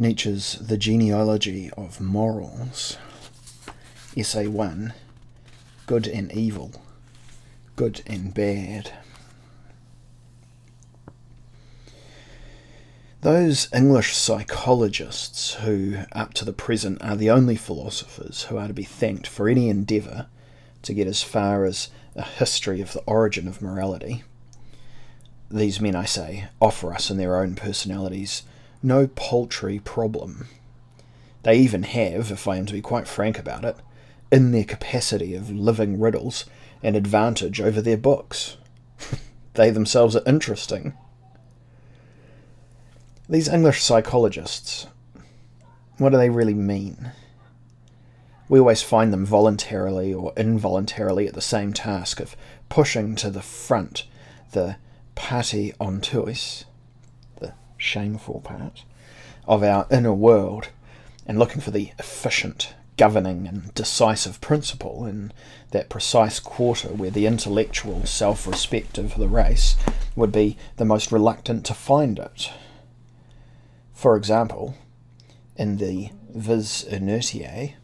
Nietzsche's The Genealogy of Morals, Essay 1, Good and Evil, Good and Bad. Those English psychologists who, up to the present, are the only philosophers who are to be thanked for any endeavour to get as far as a history of the origin of morality, these men, I say, offer us in their own personalities no paltry problem. They even have, if I am to be quite frank about it, in their capacity of living riddles, an advantage over their books. They themselves are interesting. These English psychologists, what do they really mean? We always find them voluntarily or involuntarily at the same task of pushing to the front the partie honteuse, the shameful part, of our inner world, and looking for the efficient, governing and decisive principle in that precise quarter where the intellectual self-respect of the race would be the most reluctant to find it. For example, in the vis inertiae,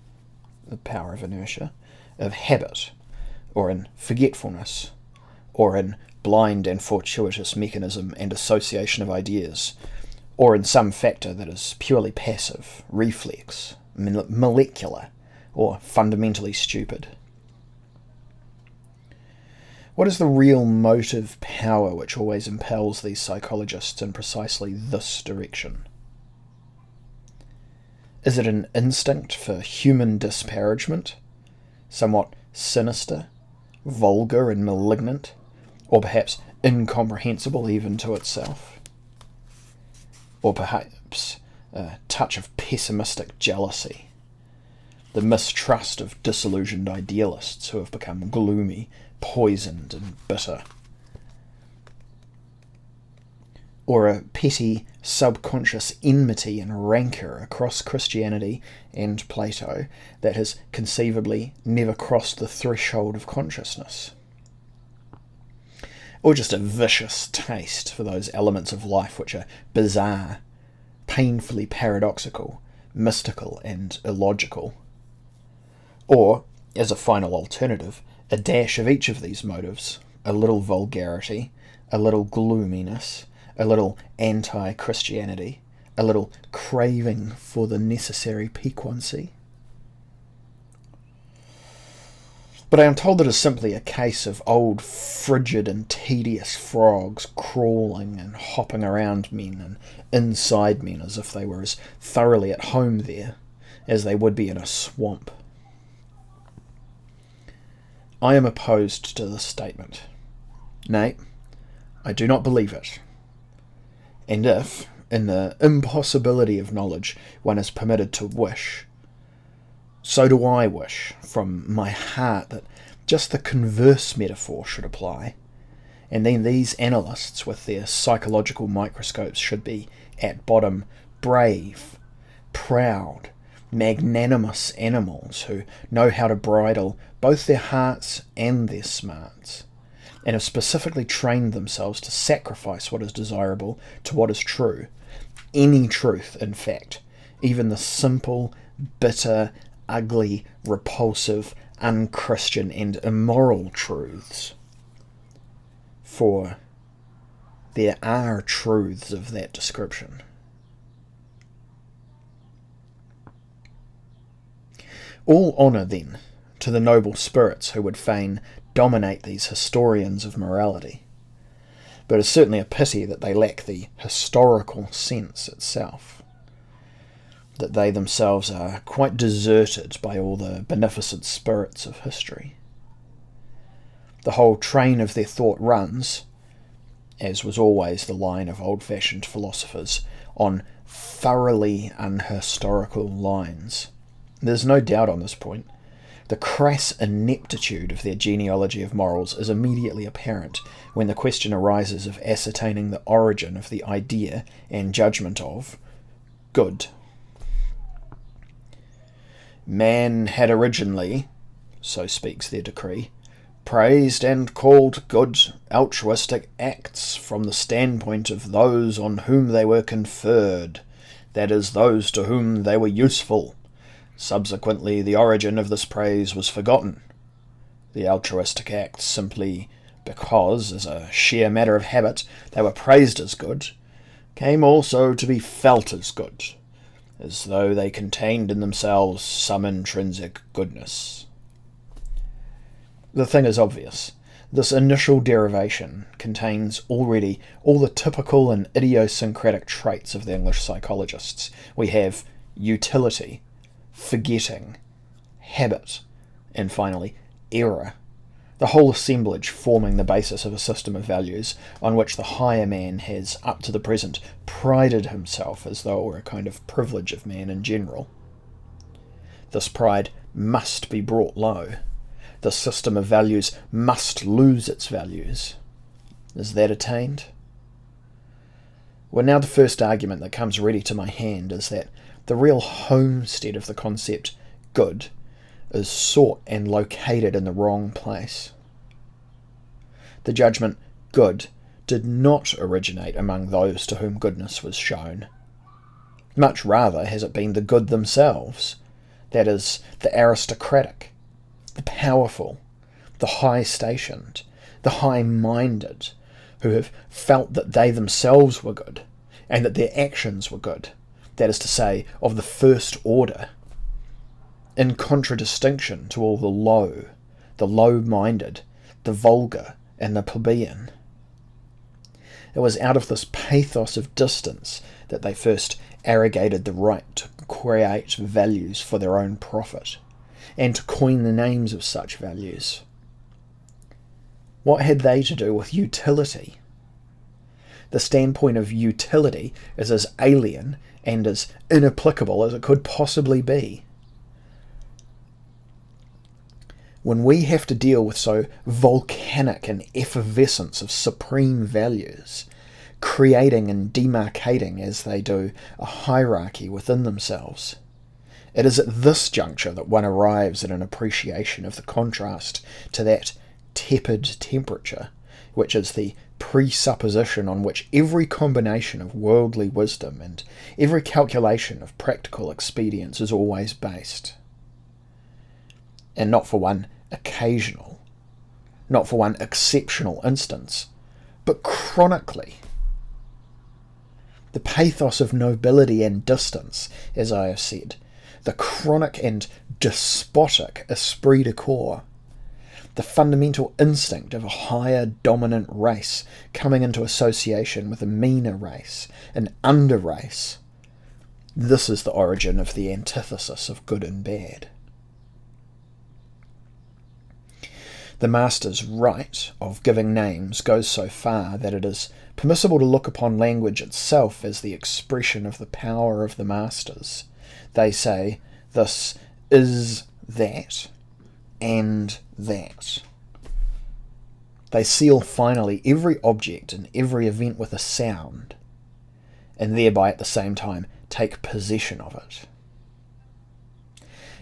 the power of inertia, of habit, or in forgetfulness, or in blind and fortuitous mechanism and association of ideas, or in some factor that is purely passive, reflex, molecular, or fundamentally stupid. What is the real motive power which always impels these psychologists in precisely this direction? Is it an instinct for human disparagement, somewhat sinister, vulgar and malignant, or perhaps incomprehensible even to itself? Or perhaps a touch of pessimistic jealousy, the mistrust of disillusioned idealists who have become gloomy, poisoned and bitter? Or a petty, subconscious enmity and rancour across Christianity and Plato that has conceivably never crossed the threshold of consciousness? Or just a vicious taste for those elements of life which are bizarre, painfully paradoxical, mystical and illogical? Or, as a final alternative, a dash of each of these motives, a little vulgarity, a little gloominess, a little anti-Christianity, a little craving for the necessary piquancy? But I am told that it is simply a case of old frigid and tedious frogs crawling and hopping around men and inside men as if they were as thoroughly at home there as they would be in a swamp. I am opposed to this statement. Nay, I do not believe it. And if, in the impossibility of knowledge, one is permitted to wish, so do I wish, from my heart, that just the converse metaphor should apply, and then these analysts with their psychological microscopes should be, at bottom, brave, proud, magnanimous animals who know how to bridle both their hearts and their smarts, and have specifically trained themselves to sacrifice what is desirable to what is true. Any truth, in fact, even the simple, bitter, ugly, repulsive, unchristian and immoral truths. For there are truths of that description. All honour, then, to the noble spirits who would fain dominate these historians of morality, but it's certainly a pity that they lack the historical sense itself, that they themselves are quite deserted by all the beneficent spirits of history. The whole train of their thought runs, as was always the line of old-fashioned philosophers, on thoroughly unhistorical lines. There's no doubt on this point. The crass ineptitude of their genealogy of morals is immediately apparent when the question arises of ascertaining the origin of the idea and judgment of good. Man had originally, so speaks their decree, praised and called good altruistic acts from the standpoint of those on whom they were conferred, that is, those to whom they were useful. Subsequently, the origin of this praise was forgotten. The altruistic acts, simply because, as a sheer matter of habit, they were praised as good, came also to be felt as good, as though they contained in themselves some intrinsic goodness. The thing is obvious. This initial derivation contains already all the typical and idiosyncratic traits of the English psychologists. We have utility, forgetting, habit, and finally, error. The whole assemblage forming the basis of a system of values on which the higher man has, up to the present, prided himself as though it were a kind of privilege of man in general. This pride must be brought low. The system of values must lose its values. Is that attained? Well, now the first argument that comes ready to my hand is that the real homestead of the concept good is sought and located in the wrong place. The judgment good did not originate among those to whom goodness was shown. Much rather has it been the good themselves, that is, the aristocratic, the powerful, the high-stationed, the high-minded, who have felt that they themselves were good, and that their actions were good, that is to say, of the first order, in contradistinction to all the low-minded, the vulgar, and the plebeian. It was out of this pathos of distance that they first arrogated the right to create values for their own profit, and to coin the names of such values. What had they to do with utility? The standpoint of utility is as alien and as inapplicable as it could possibly be. When we have to deal with so volcanic an effervescence of supreme values, creating and demarcating as they do a hierarchy within themselves, it is at this juncture that one arrives at an appreciation of the contrast to that tepid temperature, which is the presupposition on which every combination of worldly wisdom and every calculation of practical expedience is always based. And not for one occasional, not for one exceptional instance, but chronically. The pathos of nobility and distance, as I have said, the chronic and despotic esprit de corps, the fundamental instinct of a higher dominant race coming into association with a meaner race, an under-race. This is the origin of the antithesis of good and bad. The master's right of giving names goes so far that it is permissible to look upon language itself as the expression of the power of the masters. They say, this is that, and that. They seal finally every object and every event with a sound, and thereby at the same time take possession of it.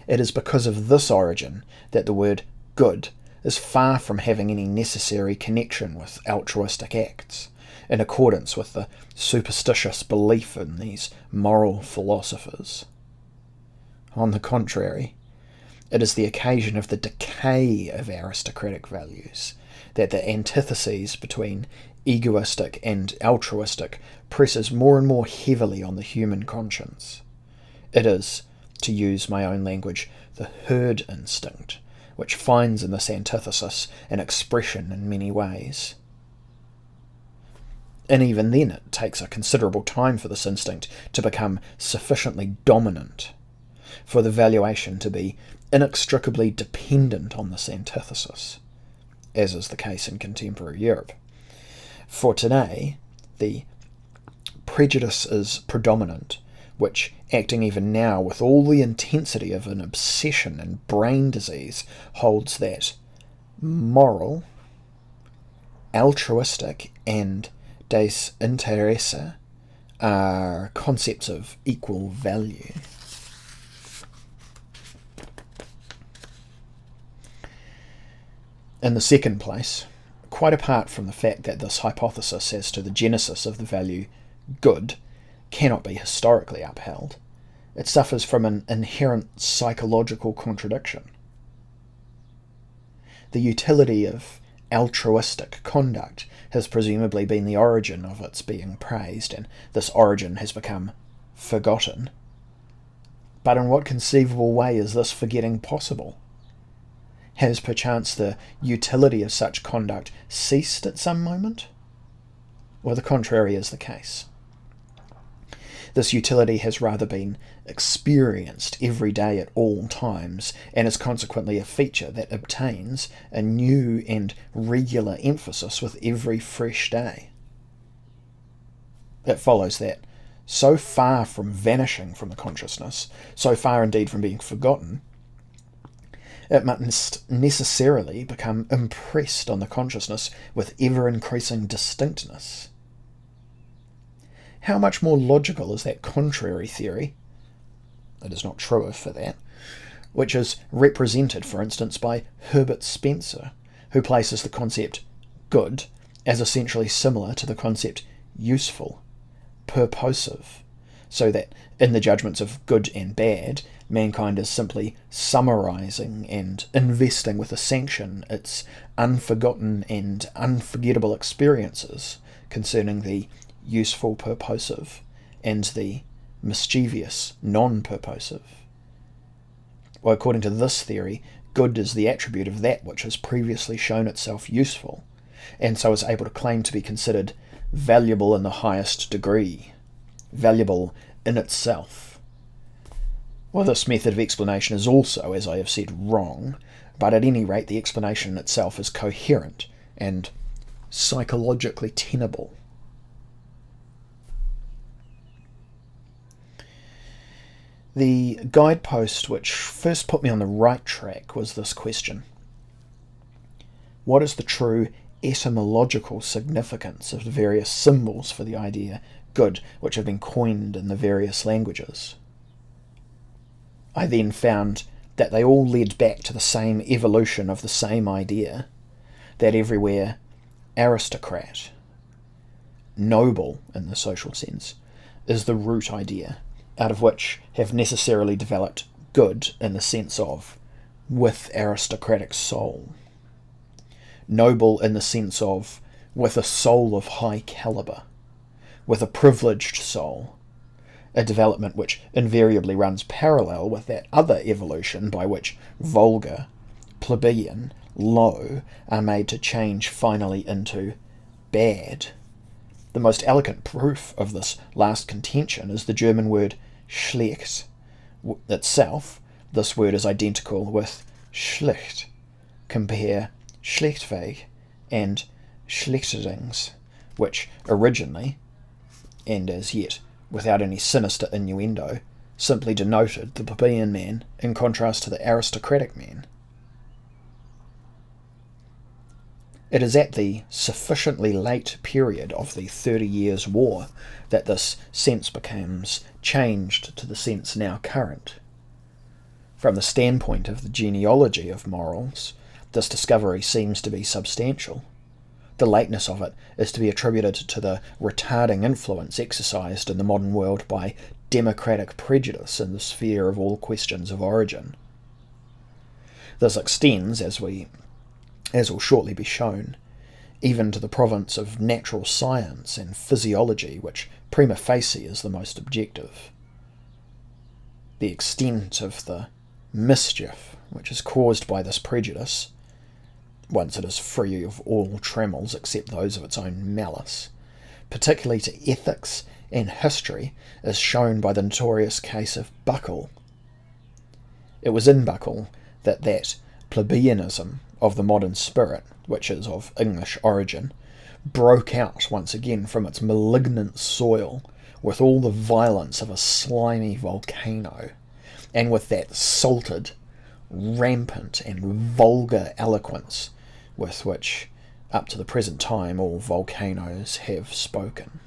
It is because of this origin that the word good is far from having any necessary connection with altruistic acts, in accordance with the superstitious belief in these moral philosophers. On the contrary, it is the occasion of the decay of aristocratic values that the antithesis between egoistic and altruistic presses more and more heavily on the human conscience. It is, to use my own language, the herd instinct, which finds in this antithesis an expression in many ways. And even then it takes a considerable time for this instinct to become sufficiently dominant, for the valuation to be inextricably dependent on this antithesis, as is the case in contemporary Europe. For today, the prejudice is predominant, which, acting even now with all the intensity of an obsession and brain disease, holds that moral, altruistic, and des interesse are concepts of equal value. In the second place, quite apart from the fact that this hypothesis as to the genesis of the value good cannot be historically upheld. It suffers from an inherent psychological contradiction. The utility of altruistic conduct has presumably been the origin of its being praised, and this origin has become forgotten. But in what conceivable way is this forgetting possible? Has perchance the utility of such conduct ceased at some moment? Or the contrary is the case. This utility has rather been experienced every day at all times, and is consequently a feature that obtains a new and regular emphasis with every fresh day. It follows that, so far from vanishing from the consciousness, so far indeed from being forgotten, it must necessarily become impressed on the consciousness with ever-increasing distinctness. How much more logical is that contrary theory, it is not truer for that, which is represented, for instance, by Herbert Spencer, who places the concept good as essentially similar to the concept useful, purposive, so that in the judgments of good and bad, mankind is simply summarising and investing with a sanction its unforgotten and unforgettable experiences concerning the useful purposive and the mischievous non-purposive. Well, according to this theory, good is the attribute of that which has previously shown itself useful, and so is able to claim to be considered valuable in the highest degree, valuable in itself. Well, this method of explanation is also, as I have said, wrong, but at any rate the explanation itself is coherent and psychologically tenable. The guidepost which first put me on the right track was this question: what is the true etymological significance of the various symbols for the idea good which have been coined in the various languages? I then found that they all led back to the same evolution of the same idea, that everywhere aristocrat, noble in the social sense, is the root idea, out of which have necessarily developed good in the sense of with aristocratic soul, noble in the sense of with a soul of high calibre, with a privileged soul, a development which invariably runs parallel with that other evolution by which vulgar, plebeian, low are made to change finally into bad. The most eloquent proof of this last contention is the German word schlecht. Itself, this word is identical with schlecht. Compare schlechtweg and schlechterdings, which originally, and as yet without any sinister innuendo, simply denoted the plebeian man in contrast to the aristocratic man. It is at the sufficiently late period of the 30 Years' War that this sense becomes changed to the sense now current. From the standpoint of the genealogy of morals, this discovery seems to be substantial. The lateness of it is to be attributed to the retarding influence exercised in the modern world by democratic prejudice in the sphere of all questions of origin. This extends, as will shortly be shown, even to the province of natural science and physiology, which prima facie is the most objective. The extent of the mischief which is caused by this prejudice, once it is free of all trammels except those of its own malice, particularly to ethics and history, is shown by the notorious case of Buckle. It was in Buckle that plebeianism of the modern spirit, which is of English origin, broke out once again from its malignant soil with all the violence of a slimy volcano, and with that salted, rampant and vulgar eloquence with which, up to the present time, all volcanoes have spoken.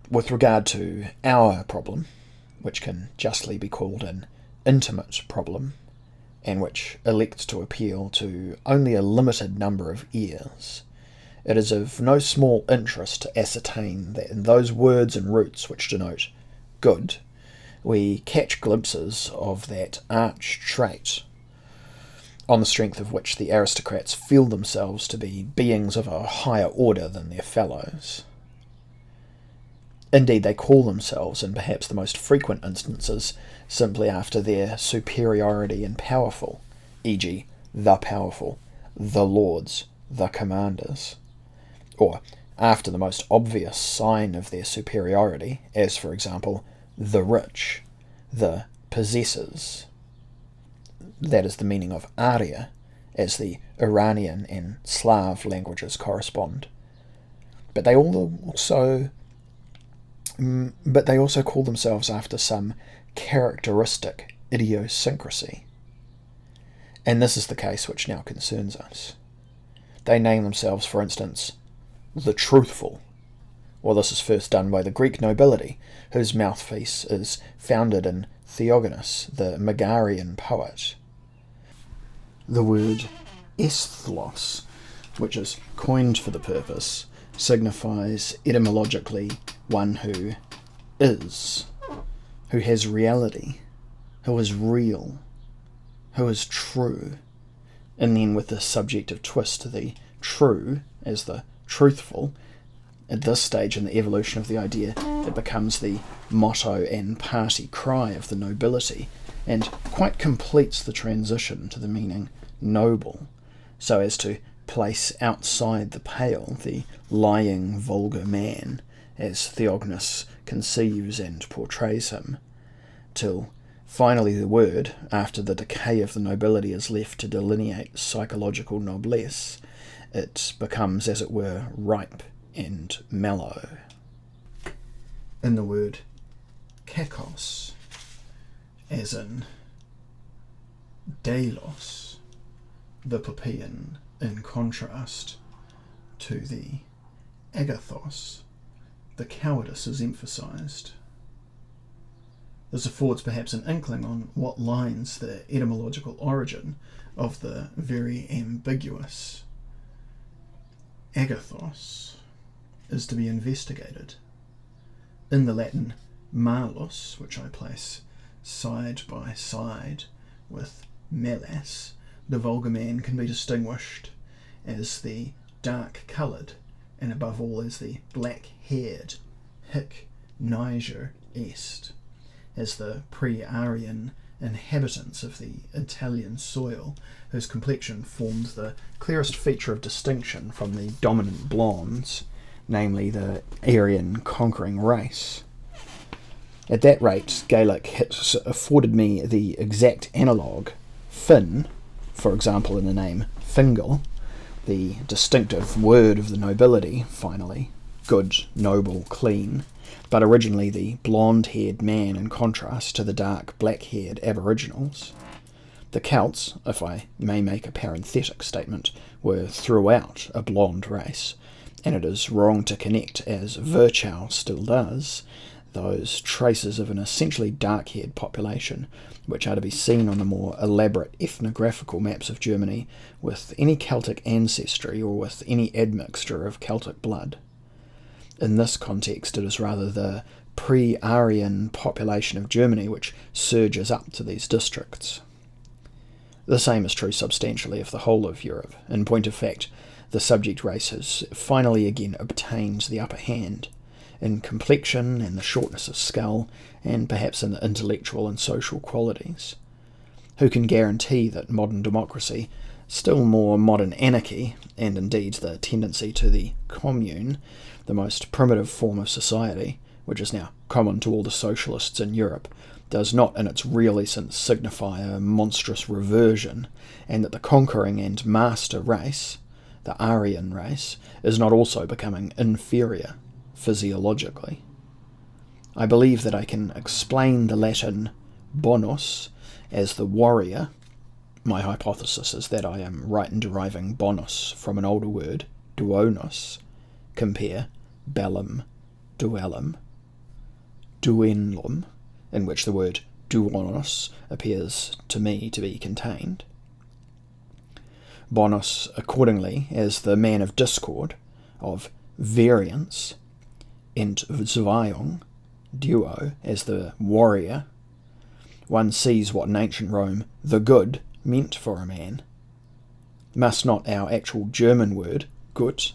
With regard to our problem, which can justly be called an intimate problem, and which elect to appeal to only a limited number of ears, it is of no small interest to ascertain that in those words and roots which denote good, we catch glimpses of that arch trait, on the strength of which the aristocrats feel themselves to be beings of a higher order than their fellows. Indeed, they call themselves, in perhaps the most frequent instances, simply after their superiority in powerful, e.g., the powerful, the lords, the commanders, or after the most obvious sign of their superiority, as, for example, the rich, the possessors. That is the meaning of Arya, as the Iranian and Slav languages correspond. But they also call themselves after some characteristic idiosyncrasy. And this is the case which now concerns us. They name themselves, for instance, the truthful. Well, this is first done by the Greek nobility, whose mouthpiece is founded in Theognis, the Megarian poet. The word esthlos, which is coined for the purpose, signifies etymologically one who is, who has reality, who is real, who is true. And then with the subjective twist, the true as the truthful. At this stage in the evolution of the idea, it becomes the motto and party cry of the nobility, and quite completes the transition to the meaning noble, so as to place outside the pale the lying vulgar man, as Theognis conceives and portrays him, till finally the word, after the decay of the nobility is left to delineate psychological noblesse, it becomes, as it were, ripe and mellow. In the word kakos, as in Delos, the Poppeian, in contrast to the agathos, the cowardice is emphasized. This affords perhaps an inkling on what lines the etymological origin of the very ambiguous agathos is to be investigated. In the Latin malus, which I place side by side with melas, the vulgar man can be distinguished as the dark-coloured, and above all as the black-haired, hic niger est, as the pre-Aryan inhabitants of the Italian soil, whose complexion formed the clearest feature of distinction from the dominant blondes, namely the Aryan conquering race. At that rate, Gaelic has afforded me the exact analogue, Finn, for example in the name Fingal, the distinctive word of the nobility, finally, good, noble, clean, but originally the blonde-haired man in contrast to the dark, black-haired aboriginals. The Celts, if I may make a parenthetic statement, were throughout a blonde race, and it is wrong to connect, as Virchow still does, those traces of an essentially dark-haired population, which are to be seen on the more elaborate ethnographical maps of Germany, with any Celtic ancestry or with any admixture of Celtic blood. In this context, it is rather the pre-Aryan population of Germany which surges up to these districts. The same is true substantially of the whole of Europe. In point of fact, the subject race has finally again obtained the upper hand, in complexion and the shortness of skull, and perhaps in the intellectual and social qualities. Who can guarantee that modern democracy, still more modern anarchy, and indeed the tendency to the commune, the most primitive form of society, which is now common to all the socialists in Europe, does not in its real essence signify a monstrous reversion, and that the conquering and master race, the Aryan race, is not also becoming inferior physiologically. I believe that I can explain the Latin bonus as the warrior. My hypothesis is that I am right in deriving bonus from an older word, duonos, compare bellum, duellum, duenlum, in which the word duonos appears to me to be contained. Bonus, accordingly, as the man of discord, of variance, and Zweihung, duo, as the warrior. One sees what in ancient Rome the good meant for a man. Must not our actual German word, gut,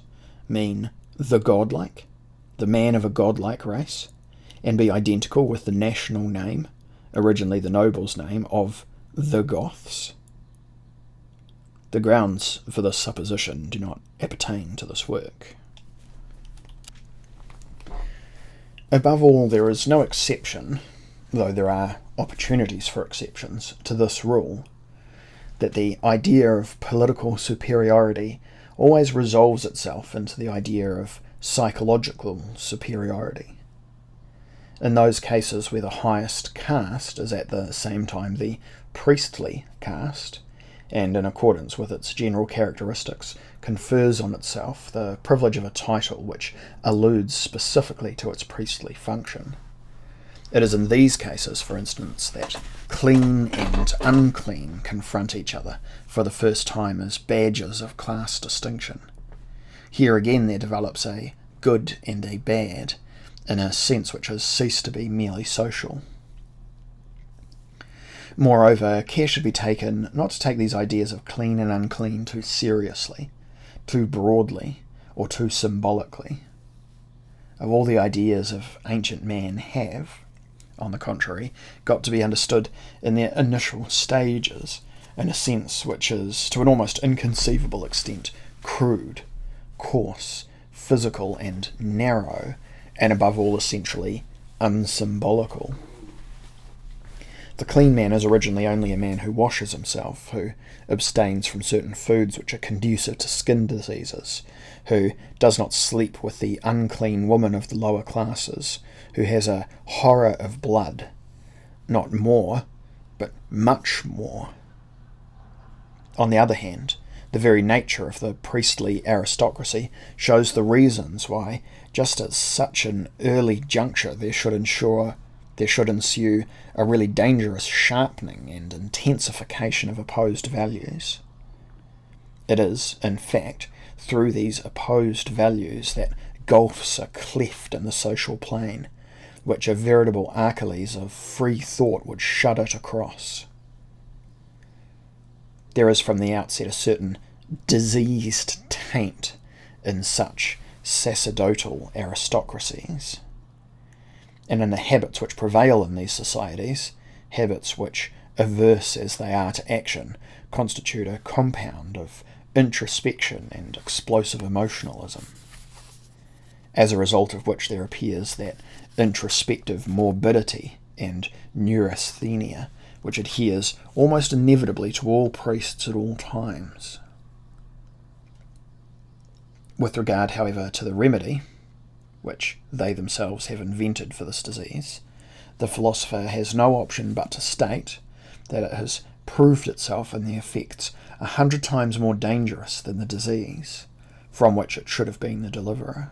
mean the godlike, the man of a godlike race, and be identical with the national name, originally the noble's name, of the Goths? The grounds for this supposition do not appertain to this work. Above all, there is no exception, though there are opportunities for exceptions, to this rule, that the idea of political superiority always resolves itself into the idea of psychological superiority. In those cases where the highest caste is at the same time the priestly caste, and in accordance with its general characteristics, confers on itself the privilege of a title which alludes specifically to its priestly function. It is in these cases, for instance, that clean and unclean confront each other for the first time as badges of class distinction. Here again there develops a good and a bad, in a sense which has ceased to be merely social. Moreover, care should be taken not to take these ideas of clean and unclean too seriously, too broadly, or too symbolically. Of all the ideas of ancient man have, on the contrary, got to be understood in their initial stages, in a sense which is, to an almost inconceivable extent, crude, coarse, physical, and narrow, and above all essentially unsymbolical. The clean man is originally only a man who washes himself, who abstains from certain foods which are conducive to skin diseases, who does not sleep with the unclean woman of the lower classes, who has a horror of blood, not more, but much more. On the other hand, the very nature of the priestly aristocracy shows the reasons why, just at such an early juncture, there should ensue a really dangerous sharpening and intensification of opposed values. It is, in fact, through these opposed values that gulfs are cleft in the social plane, which a veritable Achilles of free thought would shudder to cross. There is from the outset a certain diseased taint in such sacerdotal aristocracies, and in the habits which prevail in these societies, habits which, averse as they are to action, constitute a compound of introspection and explosive emotionalism, as a result of which there appears that introspective morbidity and neurasthenia which adheres almost inevitably to all priests at all times. With regard, however, to the remedy, which they themselves have invented for this disease, the philosopher has no option but to state that it has proved itself in the effects 100 times more dangerous than the disease, from which it should have been the deliverer.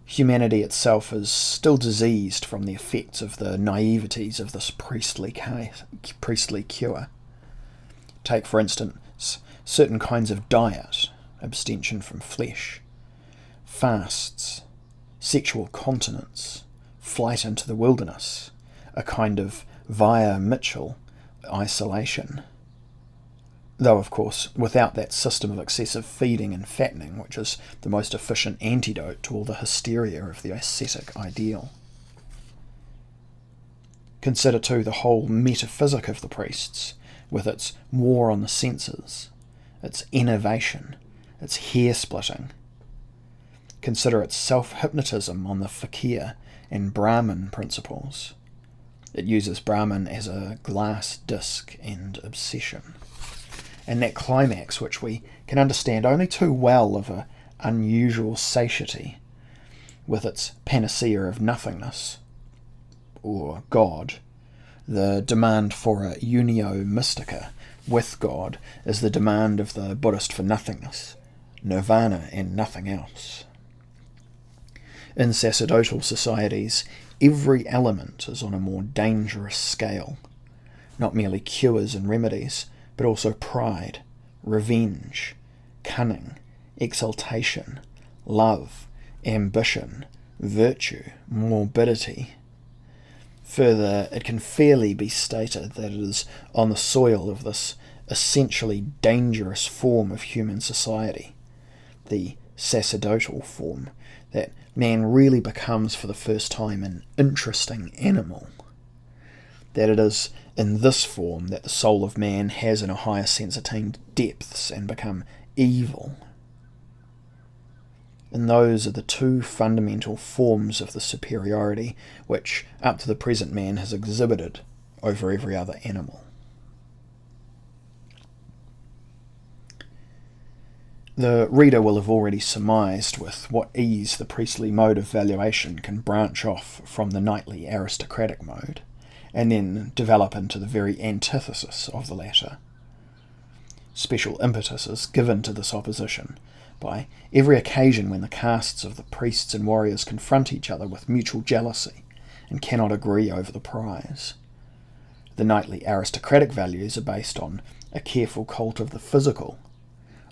Humanity itself is still diseased from the effects of the naiveties of this priestly cure. Take, for instance, certain kinds of diet, abstention from flesh, fasts, sexual continence, flight into the wilderness, a kind of via Mitchell isolation. Though, of course, without that system of excessive feeding and fattening, which is the most efficient antidote to all the hysteria of the ascetic ideal. Consider, too, the whole metaphysic of the priests, with its war on the senses, its enervation, its hair-splitting. Consider its self-hypnotism on the fakir and Brahmin principles. It uses Brahman as a glass disc and obsession. And that climax which we can understand only too well of an unusual satiety, with its panacea of nothingness, or God, the demand for a unio mystica with God is the demand of the Buddhist for nothingness, nirvana and nothing else. In sacerdotal societies, every element is on a more dangerous scale. Not merely cures and remedies, but also pride, revenge, cunning, exaltation, love, ambition, virtue, morbidity. Further, it can fairly be stated that it is on the soil of this essentially dangerous form of human society, the sacerdotal form, that man really becomes for the first time an interesting animal. That it is in this form that the soul of man has in a higher sense attained depths and become evil. And those are the two fundamental forms of the superiority which, up to the present, man has exhibited over every other animal. The reader will have already surmised with what ease the priestly mode of valuation can branch off from the knightly aristocratic mode, and then develop into the very antithesis of the latter. Special impetus is given to this opposition by every occasion when the castes of the priests and warriors confront each other with mutual jealousy and cannot agree over the prize. The knightly aristocratic values are based on a careful cult of the physical,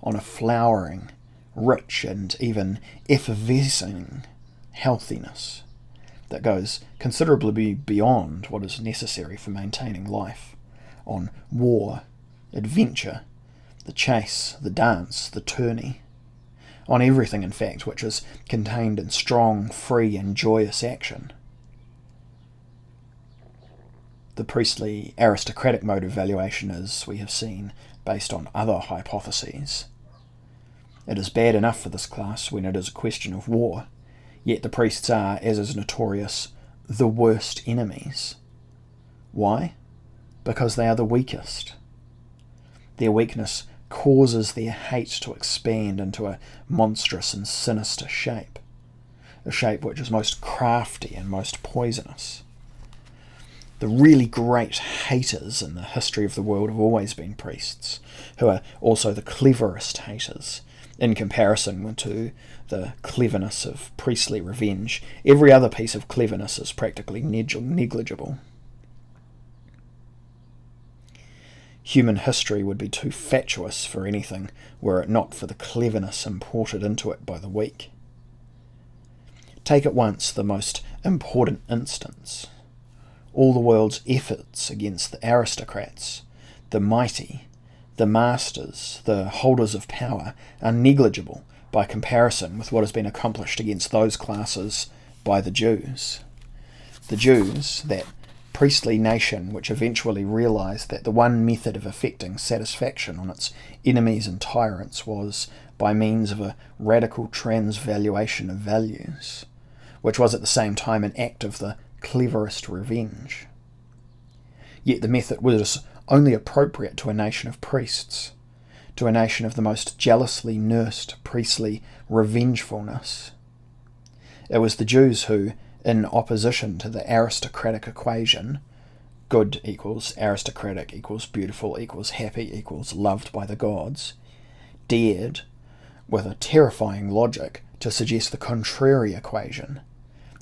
on a flowering, rich and even effervescing healthiness that goes considerably beyond what is necessary for maintaining life, on war, adventure, the chase, the dance, the tourney, on everything, in fact, which is contained in strong, free and joyous action. The priestly aristocratic mode of valuation is, we have seen, based on other hypotheses. It is bad enough for this class when it is a question of war, yet the priests are, as is notorious, the worst enemies. Why? Because they are the weakest. Their weakness causes their hate to expand into a monstrous and sinister shape, a shape which is most crafty and most poisonous. The really great haters in the history of the world have always been priests, who are also the cleverest haters. In comparison to the cleverness of priestly revenge, every other piece of cleverness is practically negligible. Human history would be too fatuous for anything were it not for the cleverness imported into it by the weak. Take at once the most important instance. All the world's efforts against the aristocrats, the mighty, the masters, the holders of power, are negligible by comparison with what has been accomplished against those classes by the Jews. The Jews, that priestly nation which eventually realized that the one method of effecting satisfaction on its enemies and tyrants was by means of a radical transvaluation of values, which was at the same time an act of the cleverest revenge. Yet the method was only appropriate to a nation of priests, to a nation of the most jealously nursed priestly revengefulness. It was the Jews who, in opposition to the aristocratic equation, good equals aristocratic equals beautiful equals happy equals loved by the gods, dared, with a terrifying logic, to suggest the contrary equation,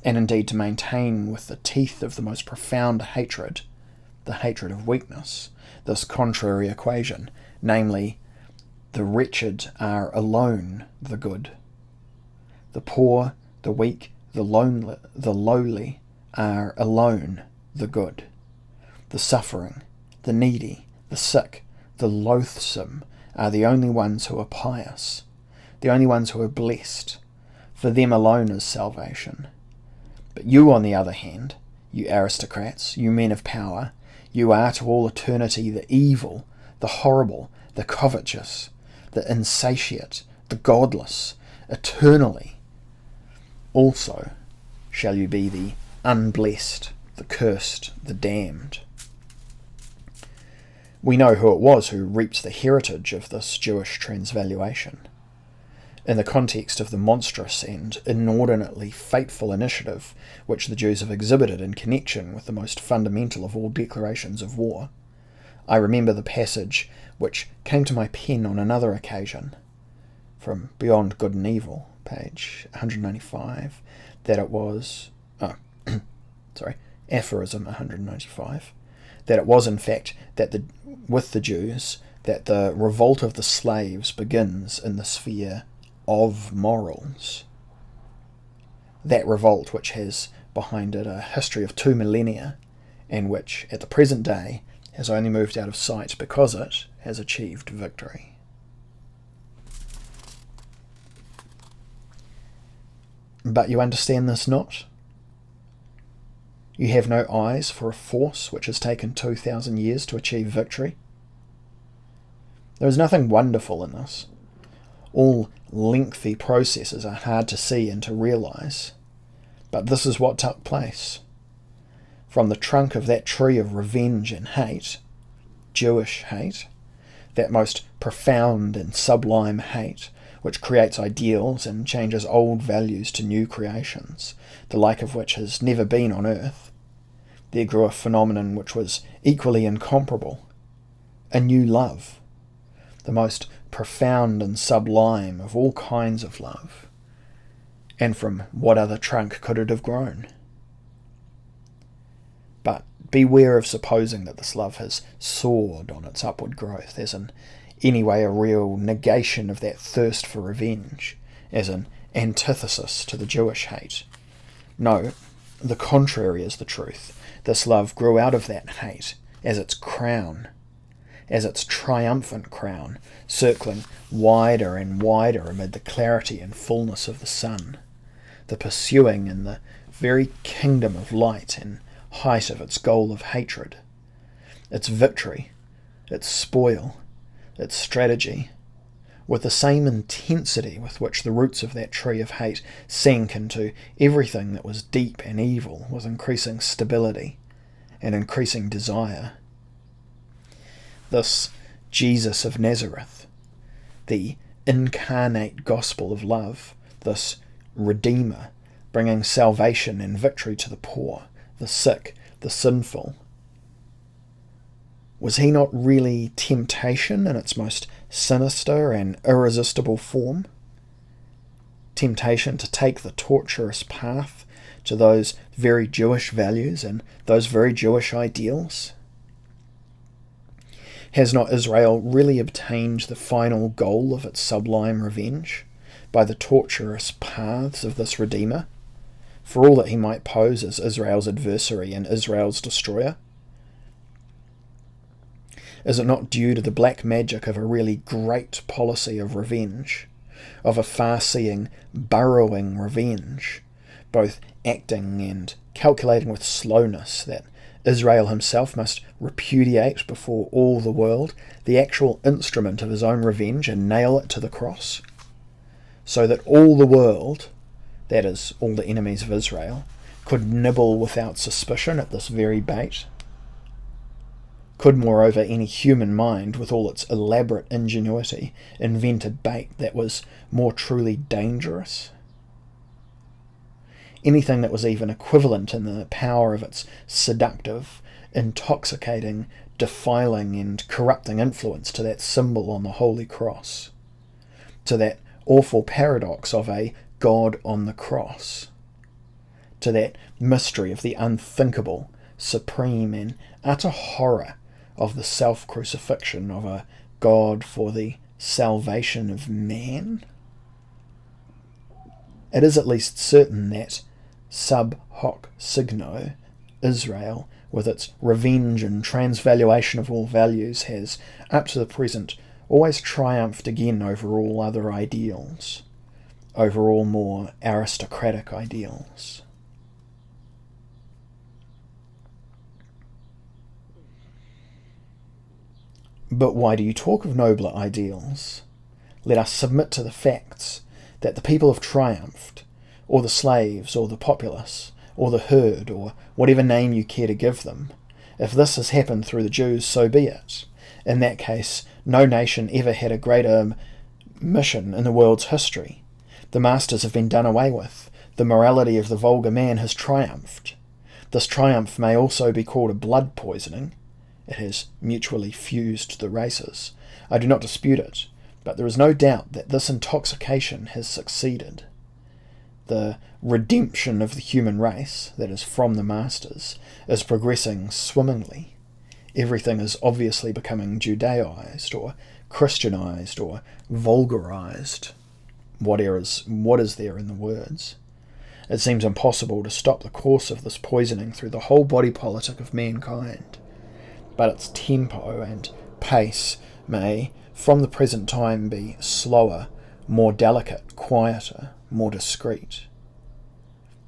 and indeed to maintain with the teeth of the most profound hatred, the hatred of weakness, this contrary equation, namely, the wretched are alone the good. The poor, the weak, the lowly are alone the good. The suffering, the needy, the sick, the loathsome are the only ones who are pious, the only ones who are blessed. For them alone is salvation. But you, on the other hand, you aristocrats, you men of power, you are to all eternity the evil, the horrible, the covetous, the insatiate, the godless, eternally. Also shall you be the unblessed, the cursed, the damned. We know who it was who reaped the heritage of this Jewish transvaluation. In the context of the monstrous and inordinately fateful initiative which the Jews have exhibited in connection with the most fundamental of all declarations of war, I remember the passage which came to my pen on another occasion, from Beyond Good and Evil, page 195, that it was, aphorism 195, that it was in fact with the Jews, that the revolt of the slaves begins in the sphere of morals. That revolt which has behind it a history of 2 millennia, and which at the present day has only moved out of sight because it has achieved victory. But you understand this not? You have no eyes for a force which has taken 2,000 years to achieve victory? There is nothing wonderful in this. All lengthy processes are hard to see and to realise, but this is what took place. From the trunk of that tree of revenge and hate, Jewish hate, that most profound and sublime hate, which creates ideals and changes old values to new creations, the like of which has never been on earth, there grew a phenomenon which was equally incomparable, a new love, the most profound and sublime of all kinds of love. And from what other trunk could it have grown? But beware of supposing that this love has soared on its upward growth, as in any way a real negation of that thirst for revenge, as an antithesis to the Jewish hate. No, the contrary is the truth. This love grew out of that hate as its crown, as its triumphant crown, circling wider and wider amid the clarity and fullness of the sun, the pursuing in the very kingdom of light and height of its goal of hatred, its victory, its spoil, its strategy, with the same intensity with which the roots of that tree of hate sank into everything that was deep and evil, with increasing stability and increasing desire. This Jesus of Nazareth, the incarnate gospel of love, this Redeemer, bringing salvation and victory to the poor, the sick, the sinful, was he not really temptation in its most sinister and irresistible form? Temptation to take the tortuous path to those very Jewish values and those very Jewish ideals? Has not Israel really obtained the final goal of its sublime revenge by the tortuous paths of this Redeemer, for all that he might pose as Israel's adversary and Israel's destroyer? Is it not due to the black magic of a really great policy of revenge, of a far-seeing, burrowing revenge, both acting and calculating with slowness, that Israel himself must repudiate before all the world the actual instrument of his own revenge and nail it to the cross, so that all the world, that is, all the enemies of Israel, could nibble without suspicion at this very bait? Could, moreover, any human mind, with all its elaborate ingenuity, invent a bait that was more truly dangerous? Anything that was even equivalent in the power of its seductive, intoxicating, defiling and corrupting influence to that symbol on the Holy Cross, to that awful paradox of a God on the cross, to that mystery of the unthinkable, supreme and utter horror of the self-crucifixion of a God for the salvation of man? It is at least certain that, sub hoc signo, Israel, with its revenge and transvaluation of all values, has, up to the present, always triumphed again over all other ideals, over all more aristocratic ideals. But why do you talk of nobler ideals? Let us submit to the facts that the people have triumphed, or the slaves, or the populace, or the herd, or whatever name you care to give them. If this has happened through the Jews, so be it. In that case, no nation ever had a greater mission in the world's history. The masters have been done away with. The morality of the vulgar man has triumphed. This triumph may also be called a blood poisoning. It has mutually fused the races. I do not dispute it, but there is no doubt that this intoxication has succeeded. The redemption of the human race, that is from the masters, is progressing swimmingly. Everything is obviously becoming Judaized or Christianized or vulgarized. What is there in the words? It seems impossible to stop the course of this poisoning through the whole body politic of mankind. But its tempo and pace may, from the present time, be slower, more delicate, quieter, more discreet.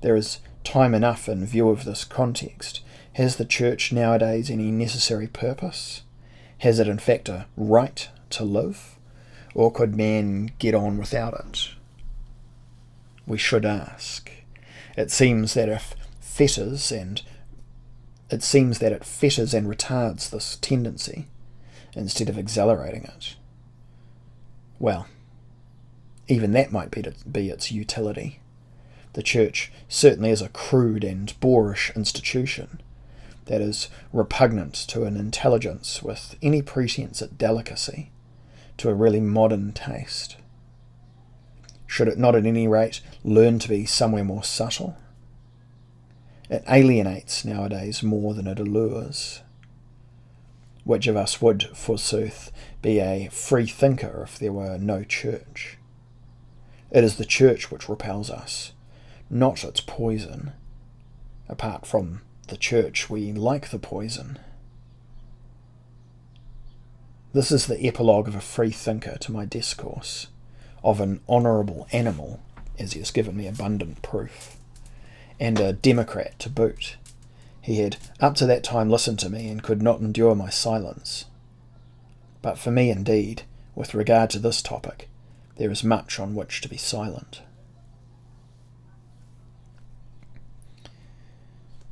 There is time enough in view of this context. Has the Church nowadays any necessary purpose? Has it in fact a right to live? Or could man get on without it? We should ask. It seems that it fetters and retards this tendency instead of accelerating it. Well, even that might be its utility. The Church certainly is a crude and boorish institution that is repugnant to an intelligence with any pretense at delicacy, to a really modern taste. Should it not at any rate learn to be somewhere more subtle? It alienates nowadays more than it allures. Which of us would, forsooth, be a free thinker if there were no Church? It is the Church which repels us, not its poison. Apart from the Church, we like the poison. This is the epilogue of a free thinker to my discourse, of an honourable animal, as he has given me abundant proof, and a democrat to boot. He had up to that time listened to me and could not endure my silence. But for me, indeed, with regard to this topic, there is much on which to be silent.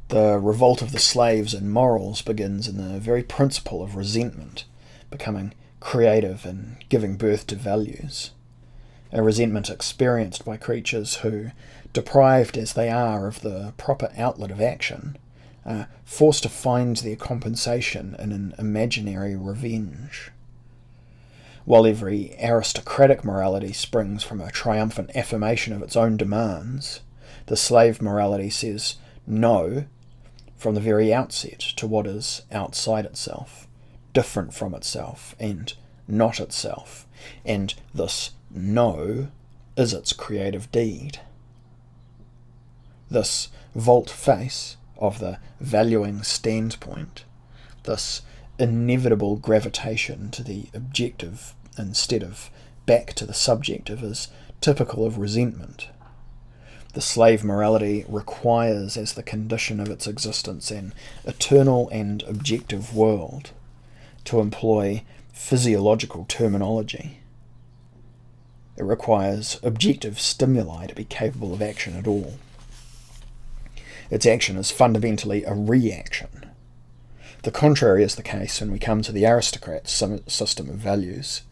The revolt of the slaves in morals begins in the very principle of resentment, becoming creative and giving birth to values. A resentment experienced by creatures who, deprived as they are of the proper outlet of action, are forced to find their compensation in an imaginary revenge. While every aristocratic morality springs from a triumphant affirmation of its own demands, the slave morality says no from the very outset to what is outside itself, different from itself, and not itself, and this no is its creative deed. This volte-face of the valuing standpoint, this inevitable gravitation to the objective instead of back to the subjective, is typical of resentment. The slave morality requires as the condition of its existence an eternal and objective world, to employ physiological terminology. It requires objective stimuli to be capable of action at all. Its action is fundamentally a reaction. The contrary is the case when we come to the aristocrat's system of values.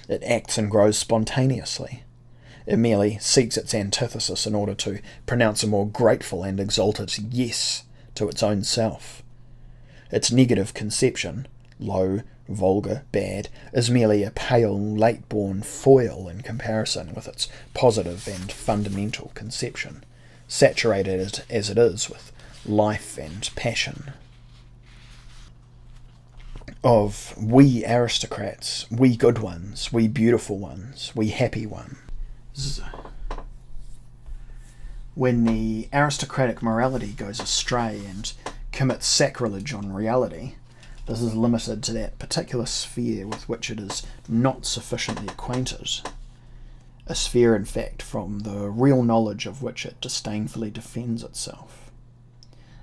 It acts and grows spontaneously. It merely seeks its antithesis in order to pronounce a more grateful and exalted yes to its own self. Its negative conception, low, vulgar, bad, is merely a pale, late-born foil in comparison with its positive and fundamental conception, saturated as it is with life and passion. Of we aristocrats, we good ones, we beautiful ones, we happy ones. When the aristocratic morality goes astray and commits sacrilege on reality, this is limited to that particular sphere with which it is not sufficiently acquainted, a sphere in fact from the real knowledge of which it disdainfully defends itself.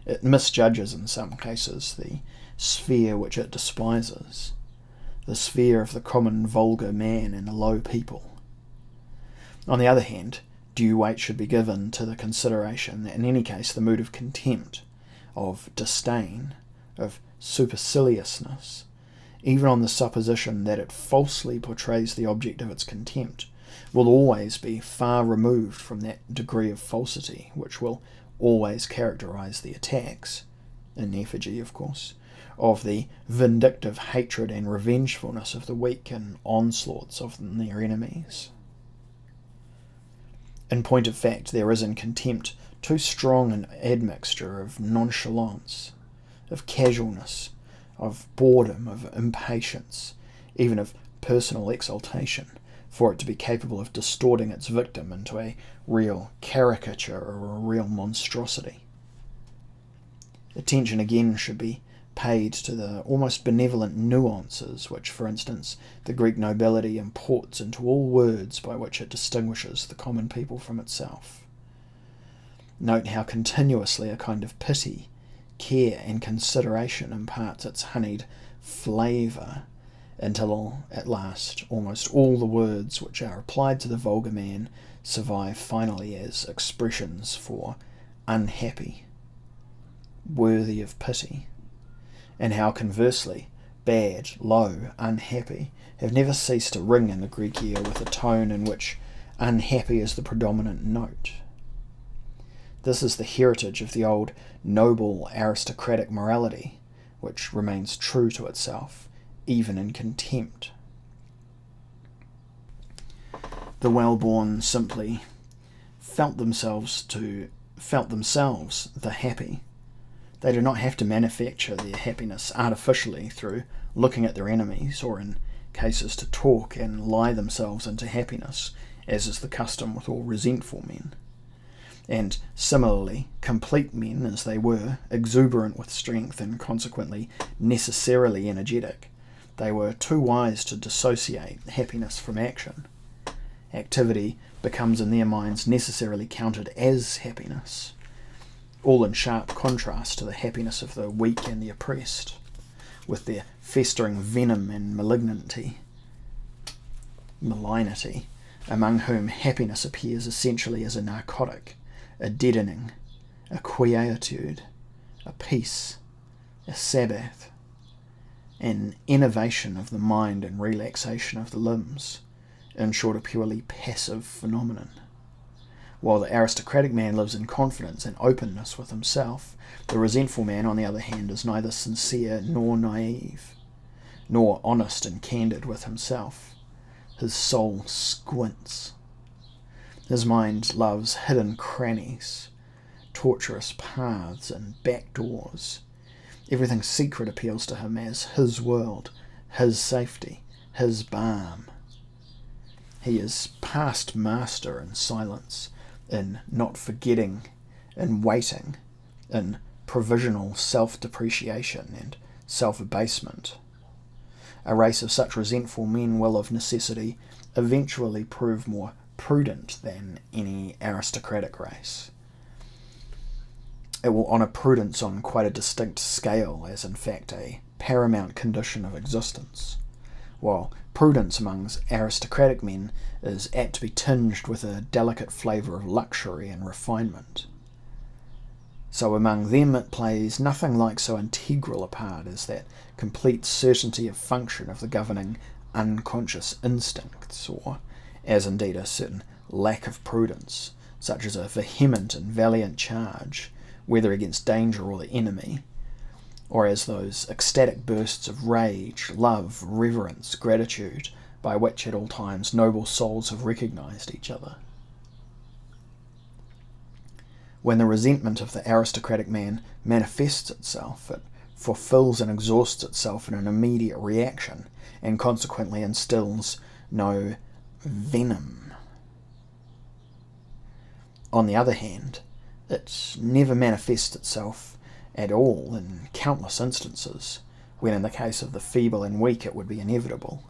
It misjudges in some cases the sphere which it despises, the sphere of the common vulgar man and the low people. On the other hand, due weight should be given to the consideration that in any case the mood of contempt, of disdain, of superciliousness, even on the supposition that it falsely portrays the object of its contempt, will always be far removed from that degree of falsity which will always characterize the attacks, in effigy of course, of the vindictive hatred and revengefulness of the weak and onslaughts of their enemies. In point of fact, there is in contempt too strong an admixture of nonchalance, of casualness, of boredom, of impatience, even of personal exaltation, for it to be capable of distorting its victim into a real caricature or a real monstrosity. Attention again should be paid to the almost benevolent nuances which, for instance, the Greek nobility imports into all words by which it distinguishes the common people from itself. Note how continuously a kind of pity, care, and consideration imparts its honeyed flavour, until at last almost all the words which are applied to the vulgar man survive finally as expressions for unhappy, worthy of pity, and how conversely bad, low, unhappy have never ceased to ring in the Greek ear with a tone in which unhappy is the predominant note. This is the heritage of the old noble aristocratic morality, which remains true to itself, even in contempt. The well-born simply felt themselves the happy. They do not have to manufacture their happiness artificially through looking at their enemies, or in cases to talk and lie themselves into happiness, as is the custom with all resentful men. And similarly, complete men as they were, exuberant with strength and consequently necessarily energetic, they were too wise to dissociate happiness from action. Activity becomes in their minds necessarily counted as happiness, all in sharp contrast to the happiness of the weak and the oppressed, with their festering venom and malignity, among whom happiness appears essentially as a narcotic, a deadening, a quietude, a peace, a sabbath, an innovation of the mind and relaxation of the limbs, in short, a purely passive phenomenon. While the aristocratic man lives in confidence and openness with himself, the resentful man, on the other hand, is neither sincere nor naive, nor honest and candid with himself. His soul squints. His mind loves hidden crannies, tortuous paths and back doors. Everything secret appeals to him as his world, his safety, his balm. He is past master in silence, in not forgetting, in waiting, in provisional self-depreciation and self-abasement. A race of such resentful men will of necessity eventually prove more prudent than any aristocratic race. It will honour prudence on quite a distinct scale, as in fact a paramount condition of existence, while prudence amongst aristocratic men is apt to be tinged with a delicate flavour of luxury and refinement. So among them it plays nothing like so integral a part as that complete certainty of function of the governing unconscious instincts, or as indeed a certain lack of prudence, such as a vehement and valiant charge, whether against danger or the enemy, or as those ecstatic bursts of rage, love, reverence, gratitude, by which at all times noble souls have recognized each other. When the resentment of the aristocratic man manifests itself, it fulfills and exhausts itself in an immediate reaction, and consequently instills no venom. On the other hand, it never manifests itself at all in countless instances, when in the case of the feeble and weak it would be inevitable.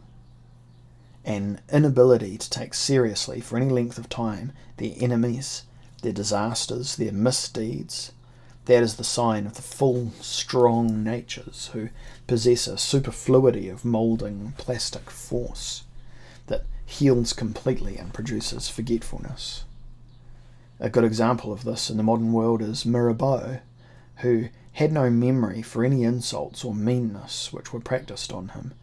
An inability to take seriously for any length of time their enemies, their disasters, their misdeeds, that is the sign of the full, strong natures who possess a superfluity of moulding plastic force that heals completely and produces forgetfulness. A good example of this in the modern world is Mirabeau, who had no memory for any insults or meanness which were practised on him,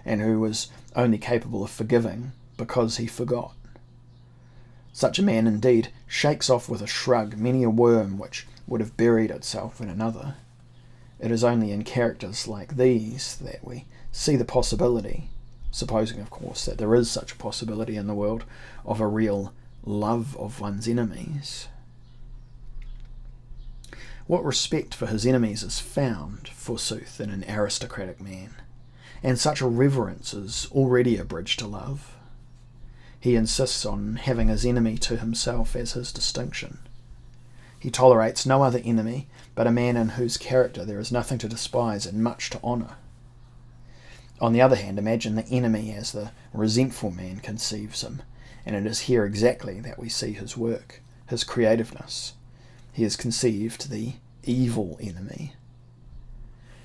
and who was only capable of forgiving because he forgot. Such a man indeed shakes off with a shrug many a worm which would have buried itself in another. It is only in characters like these that we see the possibility, supposing of course that there is such a possibility in the world, of a real love of one's enemies. What respect for his enemies is found, forsooth, in an aristocratic man, and such a reverence is already a bridge to love. He insists on having his enemy to himself as his distinction. He tolerates no other enemy but a man in whose character there is nothing to despise and much to honour. On the other hand, imagine the enemy as the resentful man conceives him, and it is here exactly that we see his work, his creativeness. He has conceived the evil enemy.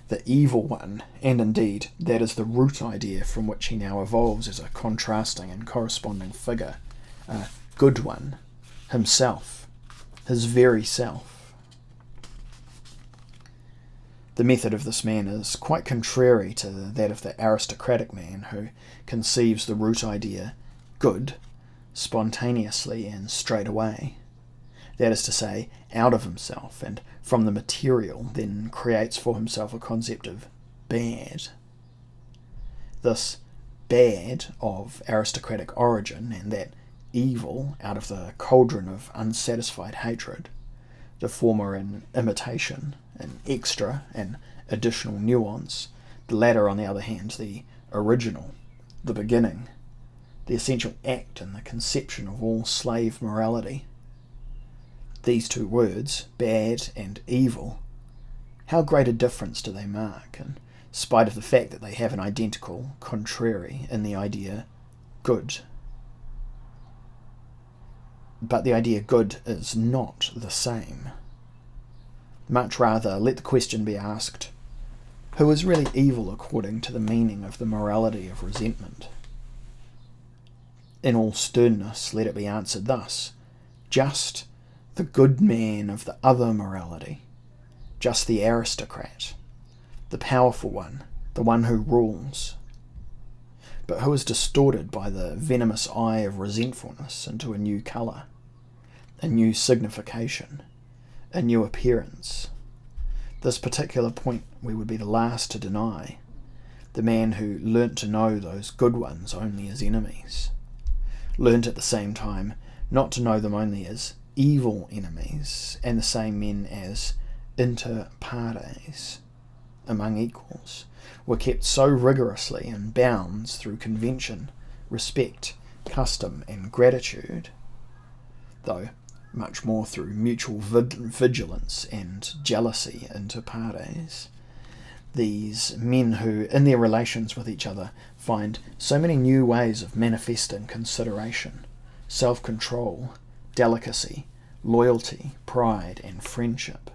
The evil one, and indeed that is the root idea from which he now evolves as a contrasting and corresponding figure, a good one, himself, his very self. The method of this man is quite contrary to that of the aristocratic man who conceives the root idea, good, spontaneously and straight away. That is to say, out of himself and from the material, then creates for himself a concept of bad. This bad of aristocratic origin and that evil out of the cauldron of unsatisfied hatred, the former an imitation, an extra, an additional nuance, the latter, on the other hand, the original, the beginning, the essential act in the conception of all slave morality. These two words, bad and evil, how great a difference do they mark, in spite of the fact that they have an identical contrary in the idea good. But the idea good is not the same. Much rather, let the question be asked, who is really evil according to the meaning of the morality of resentment? In all sternness, let it be answered thus, just the good man of the other morality, just the aristocrat, the powerful one, the one who rules, but who is distorted by the venomous eye of resentfulness into a new colour, a new signification, a new appearance. This particular point we would be the last to deny, the man who learnt to know those good ones only as enemies, learnt at the same time not to know them only as evil enemies, and the same men as inter pares, among equals, were kept so rigorously in bounds through convention, respect, custom, and gratitude, though much more through mutual vigilance and jealousy inter pares. These men who, in their relations with each other, find so many new ways of manifesting consideration, self-control, delicacy, loyalty, pride, and friendship.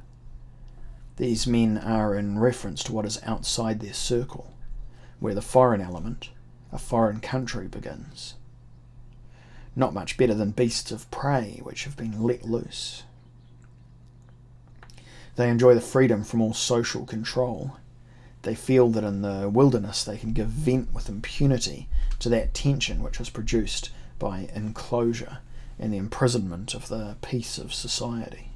These men are in reference to what is outside their circle, where the foreign element, a foreign country, begins. Not much better than beasts of prey which have been let loose. They enjoy the freedom from all social control. They feel that in the wilderness they can give vent with impunity to that tension which is produced by enclosure and the imprisonment of the peace of society.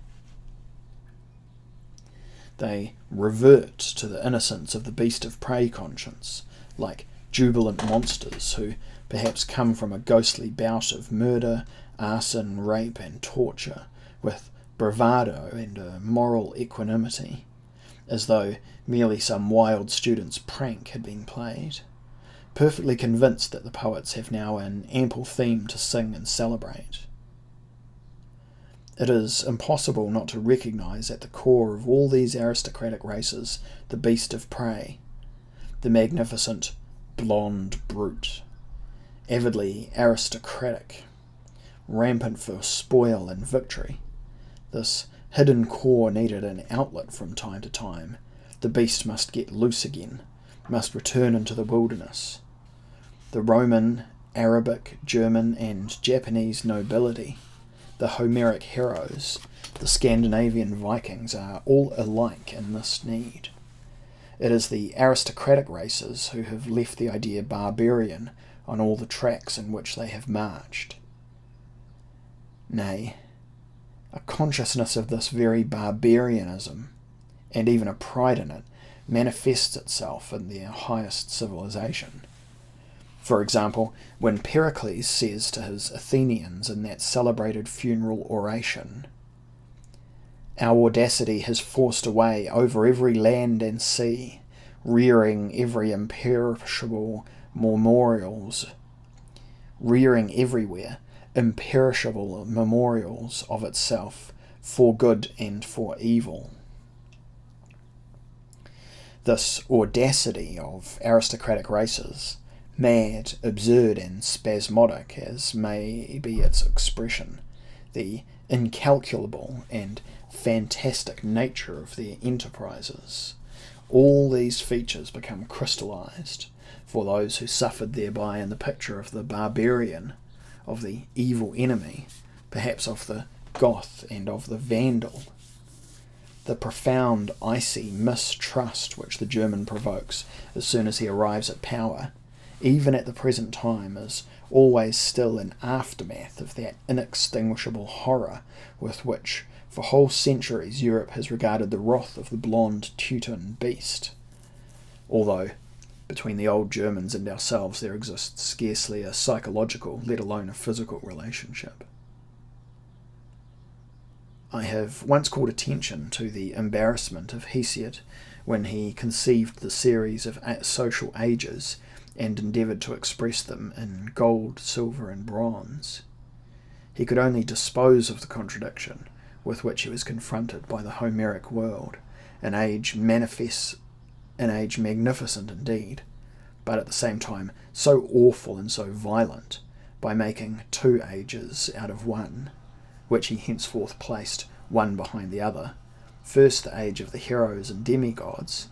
They revert to the innocence of the beast of prey conscience, like jubilant monsters who perhaps come from a ghostly bout of murder, arson, rape, and torture, with bravado and a moral equanimity, as though merely some wild student's prank had been played, perfectly convinced that the poets have now an ample theme to sing and celebrate. It is impossible not to recognise at the core of all these aristocratic races the beast of prey, the magnificent blonde brute, avidly aristocratic, rampant for spoil and victory. This hidden core needed an outlet from time to time. The beast must get loose again, must return into the wilderness. The Roman, Arabic, German, and Japanese nobility, the Homeric heroes, the Scandinavian Vikings are all alike in this need. It is the aristocratic races who have left the idea barbarian on all the tracks in which they have marched. Nay, a consciousness of this very barbarianism, and even a pride in it, manifests itself in their highest civilization. For example, when Pericles says to his Athenians in that celebrated funeral oration, "Our audacity has forced a way over every land and sea, rearing everywhere imperishable memorials of itself, for good and for evil." This audacity of aristocratic races, mad, absurd, and spasmodic as may be its expression, the incalculable and fantastic nature of their enterprises, all these features become crystallized for those who suffered thereby in the picture of the barbarian, of the evil enemy, perhaps of the Goth and of the Vandal. The profound, icy mistrust which the German provokes as soon as he arrives at power, even at the present time, is always still an aftermath of that inextinguishable horror with which for whole centuries Europe has regarded the wrath of the blonde Teuton beast, although between the old Germans and ourselves there exists scarcely a psychological, let alone a physical relationship. I have once called attention to the embarrassment of Hesiod when he conceived the series of social ages and endeavoured to express them in gold, silver, and bronze. He could only dispose of the contradiction with which he was confronted by the Homeric world, an age magnificent indeed, but at the same time so awful and so violent, by making two ages out of one, which he henceforth placed one behind the other. First the age of the heroes and demigods,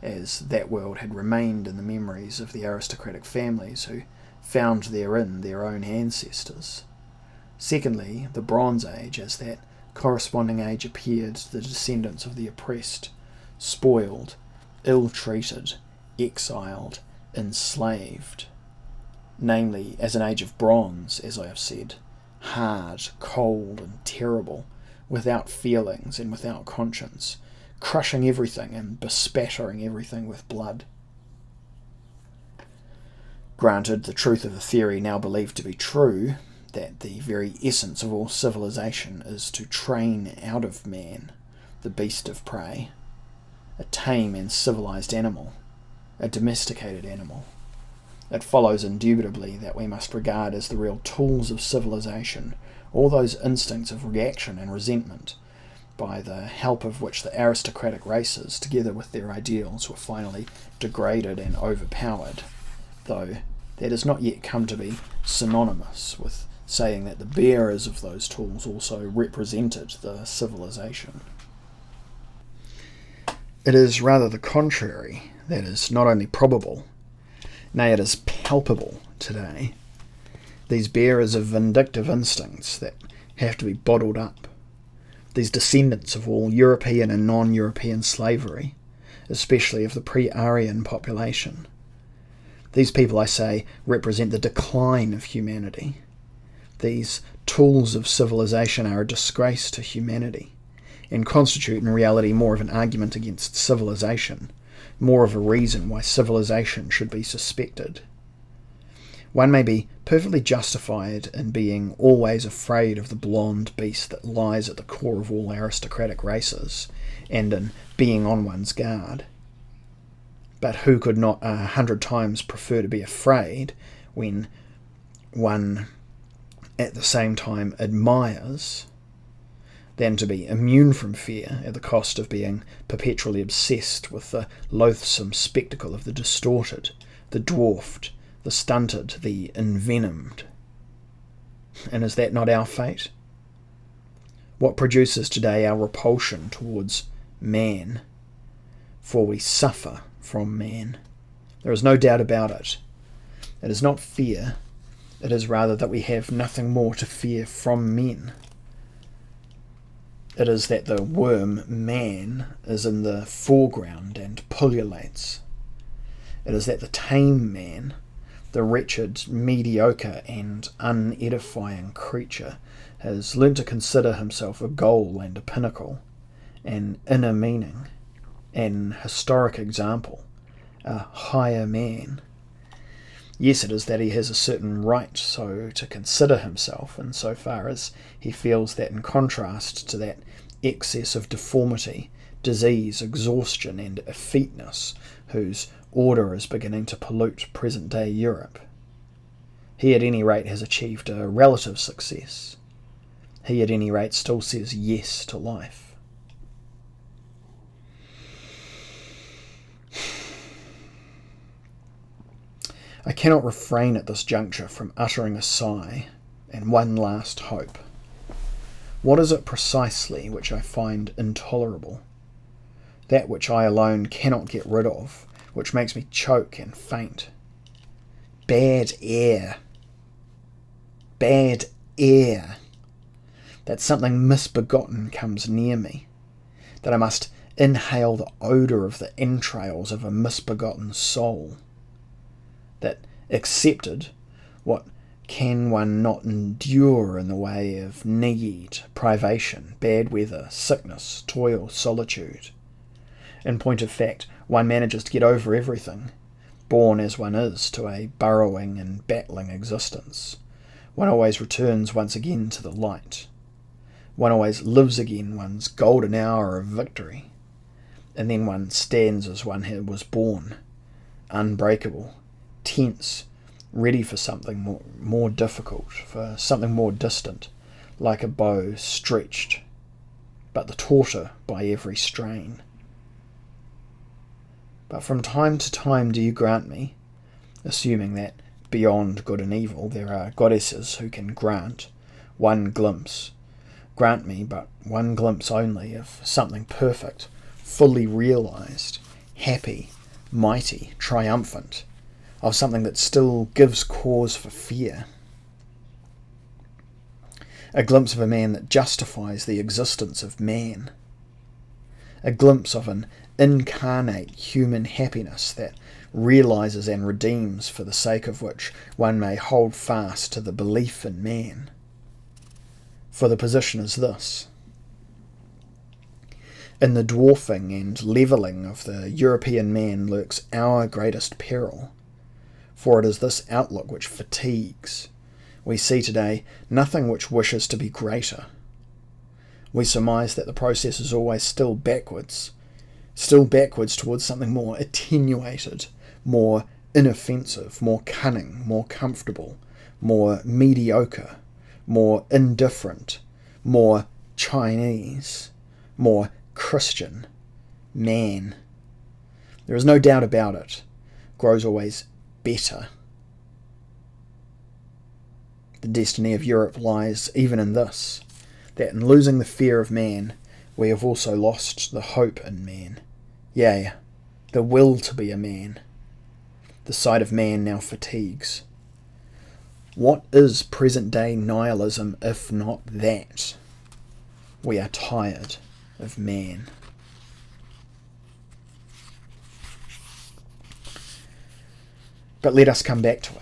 as that world had remained in the memories of the aristocratic families who found therein their own ancestors. Secondly, the Bronze Age, as that corresponding age appeared to the descendants of the oppressed, spoiled, ill-treated, exiled, enslaved, namely as an age of bronze, as I have said, hard, cold, and terrible, without feelings and without conscience, crushing everything and bespattering everything with blood. Granted, the truth of a theory now believed to be true, that the very essence of all civilization is to train out of man the beast of prey, a tame and civilized animal, a domesticated animal. It follows indubitably that we must regard as the real tools of civilization all those instincts of reaction and resentment, by the help of which the aristocratic races, together with their ideals, were finally degraded and overpowered, though that has not yet come to be synonymous with saying that the bearers of those tools also represented the civilization. It is rather the contrary that is not only probable, nay, it is palpable today. These bearers of vindictive instincts that have to be bottled up, these descendants of all European and non-European slavery, especially of the pre-Aryan population. These people, I say, represent the decline of humanity. These tools of civilization are a disgrace to humanity, and constitute in reality more of an argument against civilization, more of a reason why civilization should be suspected. One may be perfectly justified in being always afraid of the blonde beast that lies at the core of all aristocratic races, and in being on one's guard. But who could not 100 times prefer to be afraid when one at the same time admires, than to be immune from fear at the cost of being perpetually obsessed with the loathsome spectacle of the distorted, the dwarfed, the stunted, the envenomed? And is that not our fate? What produces today our repulsion towards man? For we suffer from man. There is no doubt about it. It is not fear. It is rather that we have nothing more to fear from men. It is that the worm man is in the foreground and pullulates. It is that the tame man, the wretched, mediocre and unedifying creature, has learnt to consider himself a goal and a pinnacle, an inner meaning, an historic example, a higher man. Yes, it is that he has a certain right so to consider himself, in so far as he feels that in contrast to that excess of deformity, disease, exhaustion, and effeteness whose order is beginning to pollute present-day Europe, he at any rate has achieved a relative success. He at any rate still says yes to life. I cannot refrain at this juncture from uttering a sigh and one last hope. What is it precisely which I find intolerable? That which I alone cannot get rid of, which makes me choke and faint. Bad air. Bad air. That something misbegotten comes near me. That I must inhale the odour of the entrails of a misbegotten soul. That accepted, what can one not endure in the way of need, privation, bad weather, sickness, toil, solitude? In point of fact, one manages to get over everything, born as one is to a burrowing and battling existence. One always returns once again to the light. One always lives again one's golden hour of victory. And then one stands as one was born, unbreakable, tense, ready for something more difficult, for something more distant, like a bow stretched, but the tauter by every strain. But from time to time do you grant me, assuming that beyond good and evil there are goddesses who can grant one glimpse, grant me but one glimpse only of something perfect, fully realized, happy, mighty, triumphant, of something that still gives cause for fear. A glimpse of a man that justifies the existence of man. A glimpse of an incarnate human happiness that realizes and redeems, for the sake of which one may hold fast to the belief in man. For the position is this: in the dwarfing and levelling of the European man lurks our greatest peril. For it is this outlook which fatigues. We see today nothing which wishes to be greater. We surmise that the process is always still backwards towards something more attenuated, more inoffensive, more cunning, more comfortable, more mediocre, more indifferent, more Chinese, more Christian. Man, there is no doubt about it, grows always better. The destiny of Europe lies even in this, that in losing the fear of man, we have also lost the hope in man, yea, the will to be a man. The sight of man now fatigues. What is present-day nihilism if not that? We are tired of man. But let us come back to it.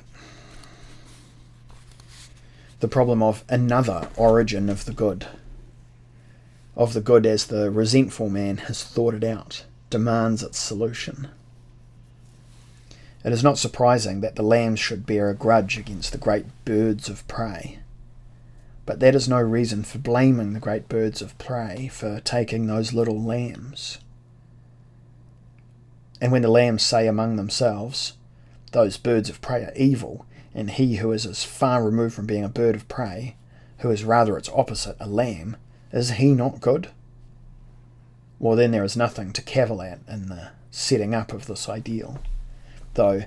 The problem of another origin of the good as the resentful man has thought it out, demands its solution. It is not surprising that the lambs should bear a grudge against the great birds of prey, but that is no reason for blaming the great birds of prey for taking those little lambs. And when the lambs say among themselves, "Those birds of prey are evil," and he who is as far removed from being a bird of prey, who is rather its opposite, a lamb, is he not good? Well, then there is nothing to cavil at in the setting up of this ideal, though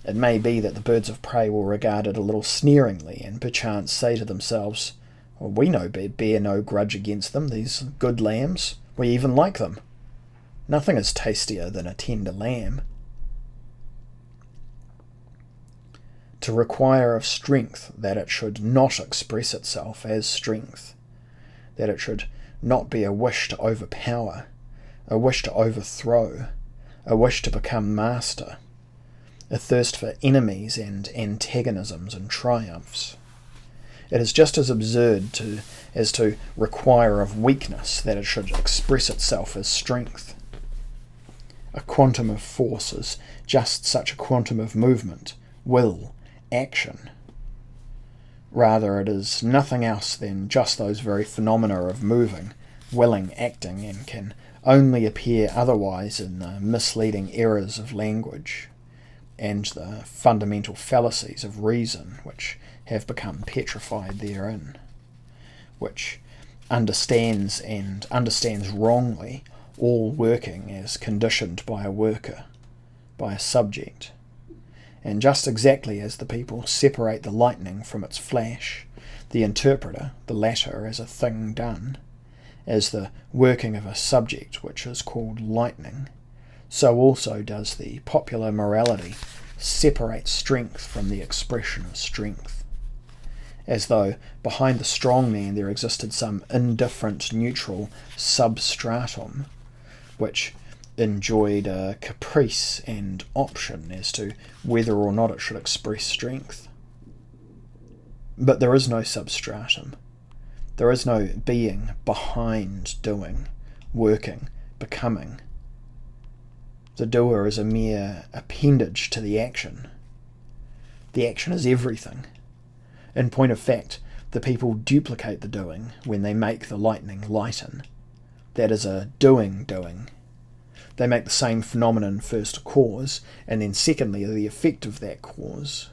it may be that the birds of prey will regard it a little sneeringly, and perchance say to themselves, "Well, we bear no grudge against them, these good lambs. We even like them. Nothing is tastier than a tender lamb." To require of strength that it should not express itself as strength, that it should not be a wish to overpower, a wish to overthrow, a wish to become master, a thirst for enemies and antagonisms and triumphs. It is just as absurd as to require of weakness that it should express itself as strength. A quantum of force is just such a quantum of movement, will, action. Rather, it is nothing else than just those very phenomena of moving, willing, acting, and can only appear otherwise in the misleading errors of language and the fundamental fallacies of reason which have become petrified therein, which understands and understands wrongly all working as conditioned by a worker, by a subject. And just exactly as the people separate the lightning from its flash, the interpreter the latter as a thing done, as the working of a subject which is called lightning, so also does the popular morality separate strength from the expression of strength, as though behind the strong man there existed some indifferent neutral substratum which enjoyed a caprice and option as to whether or not it should express strength. But there is no substratum. There is no being behind doing, working, becoming. The doer is a mere appendage to the action. The action is everything. In point of fact, the people duplicate the doing when they make the lightning lighten. That is a doing. They make the same phenomenon first a cause, and then secondly the effect of that cause.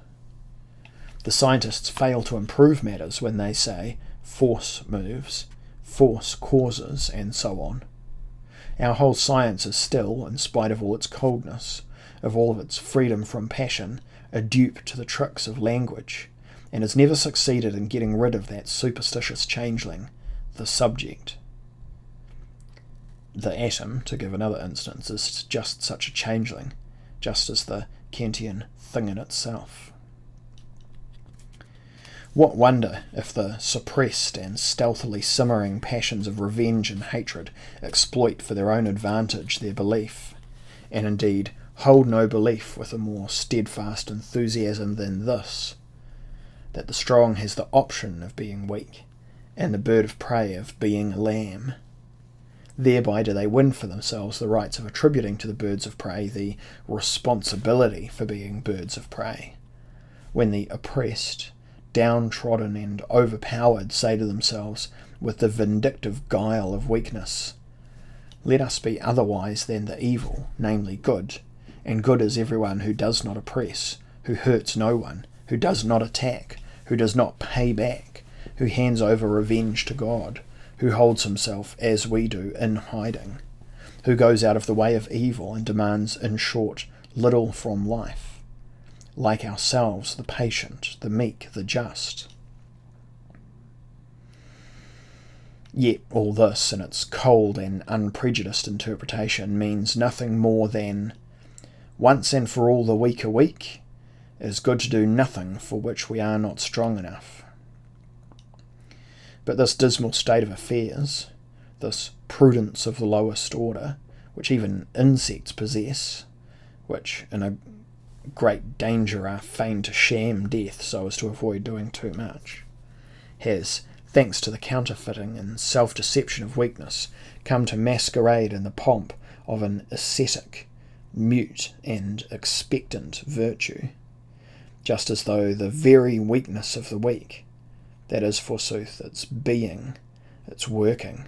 The scientists fail to improve matters when they say force moves, force causes, and so on. Our whole science is still, in spite of all its coldness, of all of its freedom from passion, a dupe to the tricks of language, and has never succeeded in getting rid of that superstitious changeling, the subject. The atom, to give another instance, is just such a changeling, just as the Kantian thing in itself. What wonder if the suppressed and stealthily simmering passions of revenge and hatred exploit for their own advantage their belief, and indeed hold no belief with a more steadfast enthusiasm than this, that the strong has the option of being weak, and the bird of prey of being a lamb. Thereby do they win for themselves the rights of attributing to the birds of prey the responsibility for being birds of prey, when the oppressed, downtrodden and overpowered say to themselves with the vindictive guile of weakness, "Let us be otherwise than the evil, namely good, and good is everyone who does not oppress, who hurts no one, who does not attack, who does not pay back, who hands over revenge to God, who holds himself, as we do, in hiding, who goes out of the way of evil and demands, in short, little from life, like ourselves, the patient, the meek, the just." Yet all this, in its cold and unprejudiced interpretation, means nothing more than, once and for all the weak are weak, it is good to do nothing for which we are not strong enough. But this dismal state of affairs, this prudence of the lowest order, which even insects possess, which in a great danger are fain to sham death so as to avoid doing too much, has, thanks to the counterfeiting and self-deception of weakness, come to masquerade in the pomp of an ascetic, mute and expectant virtue, just as though the very weakness of the weak, that is, forsooth, its being, its working,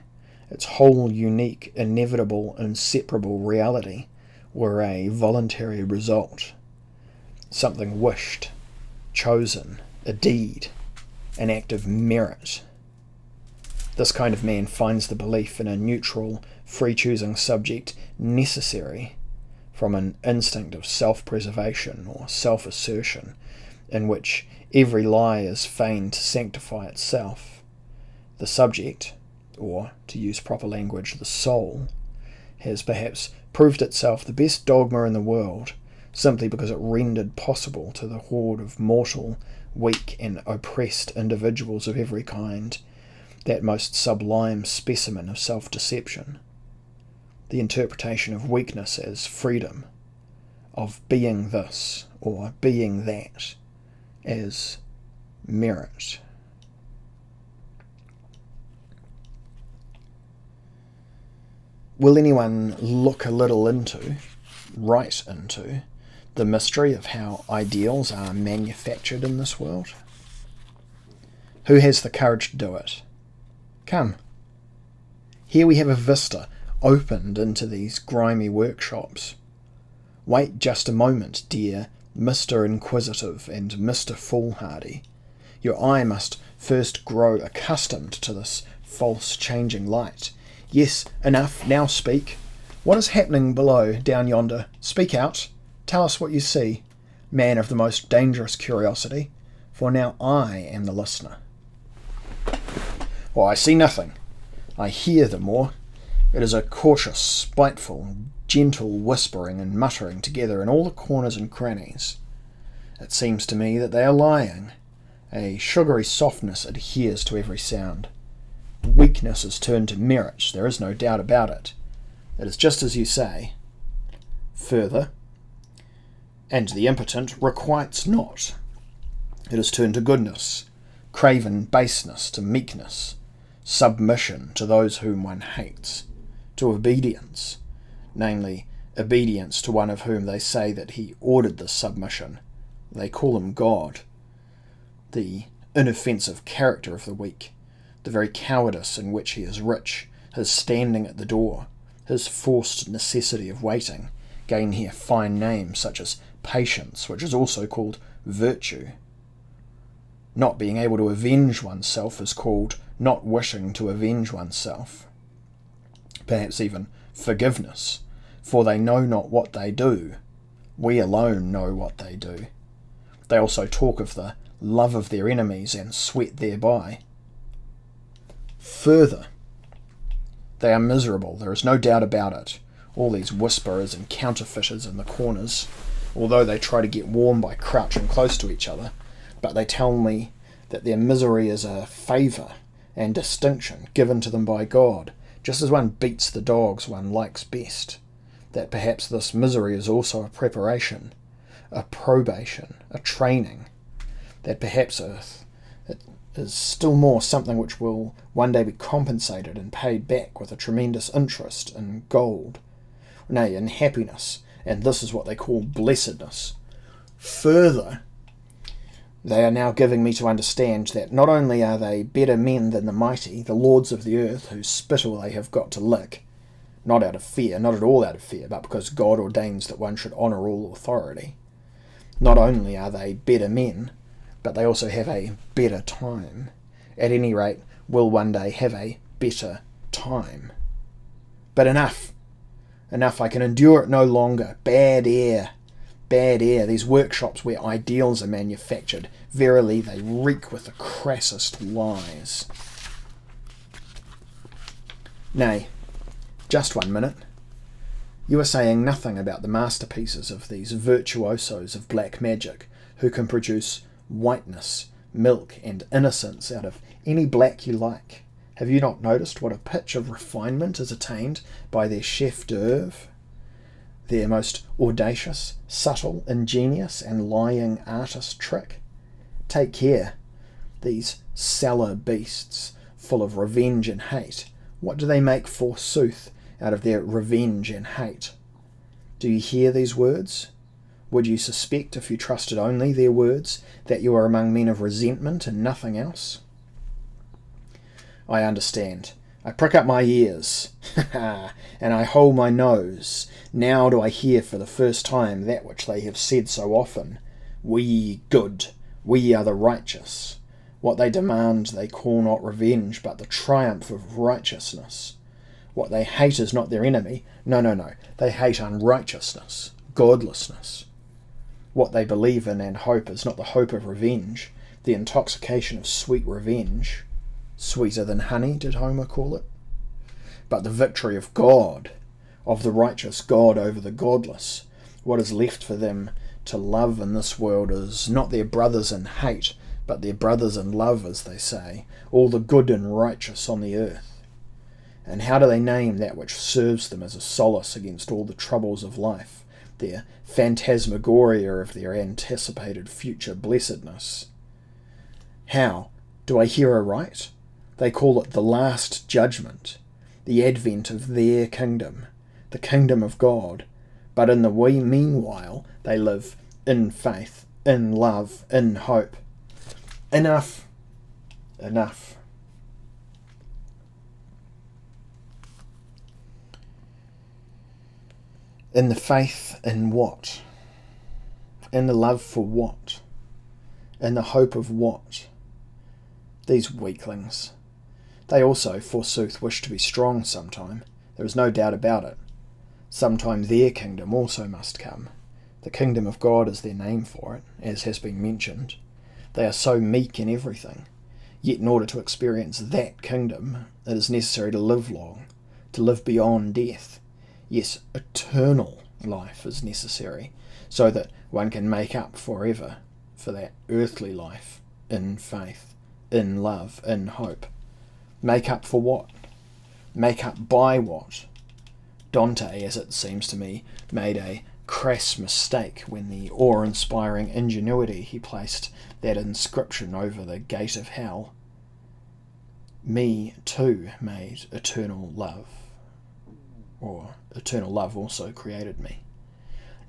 its whole unique, inevitable, inseparable reality, were a voluntary result, something wished, chosen, a deed, an act of merit. This kind of man finds the belief in a neutral, free-choosing subject necessary from an instinct of self-preservation or self-assertion, in which every lie is fain to sanctify itself. The subject, or, to use proper language, the soul, has perhaps proved itself the best dogma in the world, simply because it rendered possible to the horde of mortal, weak and oppressed individuals of every kind that most sublime specimen of self-deception, the interpretation of weakness as freedom, of being this or being that as merit. Will anyone look a little into, right into, the mystery of how ideals are manufactured in this world? Who has the courage to do it? Come. Here we have a vista opened into these grimy workshops. Wait just a moment, dear Mr. Inquisitive and Mr. Foolhardy. Your eye must first grow accustomed to this false changing light. Yes, enough, now speak. What is happening below, down yonder? Speak out. Tell us what you see, man of the most dangerous curiosity, for now I am the listener. Well, I see nothing. I hear the more. It is a cautious, spiteful, gentle whispering and muttering together in all the corners and crannies. It seems to me that they are lying. A sugary softness adheres to every sound. Weakness is turned to merit, there is no doubt about it. It is just as you say. Further, and the impotent requites not. It is turned to goodness, craven baseness to meekness, submission to those whom one hates, to obedience, namely, obedience to one of whom they say that he ordered this submission. They call him God. The inoffensive character of the weak, the very cowardice in which he is rich, his standing at the door, his forced necessity of waiting, gain here fine names such as patience, which is also called virtue. Not being able to avenge oneself is called not wishing to avenge oneself. Perhaps even forgiveness, for they know not what they do. We alone know what they do. They also talk of the love of their enemies and sweat thereby. Further, they are miserable, there is no doubt about it. All these whisperers and counterfeiters in the corners, although they try to get warm by crouching close to each other, but they tell me that their misery is a favour and distinction given to them by God, just as one beats the dogs one likes best, that perhaps this misery is also a preparation, a probation, a training, that perhaps it is still more something which will one day be compensated and paid back with a tremendous interest in gold, nay, in happiness, and this is what they call blessedness. Further, they are now giving me to understand that not only are they better men than the mighty, the lords of the earth, whose spittle they have got to lick, not out of fear, not at all out of fear, but because God ordains that one should honour all authority. Not only are they better men, but they also have a better time. At any rate, will one day have a better time. But enough! Enough, I can endure it no longer. Bad air. Bad air. These workshops where ideals are manufactured, verily they reek with the crassest lies. Nay, just 1 minute. You are saying nothing about the masterpieces of these virtuosos of black magic, who can produce whiteness, milk, and innocence out of any black you like. Have you not noticed what a pitch of refinement is attained by their chef d'oeuvre? Their most audacious, subtle, ingenious, and lying artist trick? Take care. These sallow beasts, full of revenge and hate, what do they make, forsooth, out of their revenge and hate? Do you hear these words? Would you suspect, if you trusted only their words, that you are among men of resentment and nothing else? I understand. I prick up my ears, and I hold my nose. Now do I hear for the first time that which they have said so often. We good, we are the righteous. What they demand they call not revenge, but the triumph of righteousness. What they hate is not their enemy. No. They hate unrighteousness, godlessness. What they believe in and hope is not the hope of revenge, the intoxication of sweet revenge. Sweeter than honey, did Homer call it? But the victory of God, of the righteous God over the godless. What is left for them to love in this world is not their brothers in hate, but their brothers in love, as they say, all the good and righteous on the earth. And how do they name that which serves them as a solace against all the troubles of life, their phantasmagoria of their anticipated future blessedness? How? Do I hear aright? They call it the last judgment, the advent of their kingdom, the kingdom of God, but in the meanwhile they live in faith, in love, in hope. Enough. Enough. In the faith in what? In the love for what? In the hope of what? These weaklings. They also, forsooth, wish to be strong sometime. There is no doubt about it. Sometime their kingdom also must come. The kingdom of God is their name for it, as has been mentioned. They are so meek in everything. Yet in order to experience that kingdom, it is necessary to live long, to live beyond death. Yes, eternal life is necessary, so that one can make up forever for that earthly life in faith, in love, in hope. Make up for what? Make up by what? Dante, as it seems to me, made a crass mistake when the awe-inspiring ingenuity he placed that inscription over the gate of hell. Me too made eternal love, or eternal love also created me.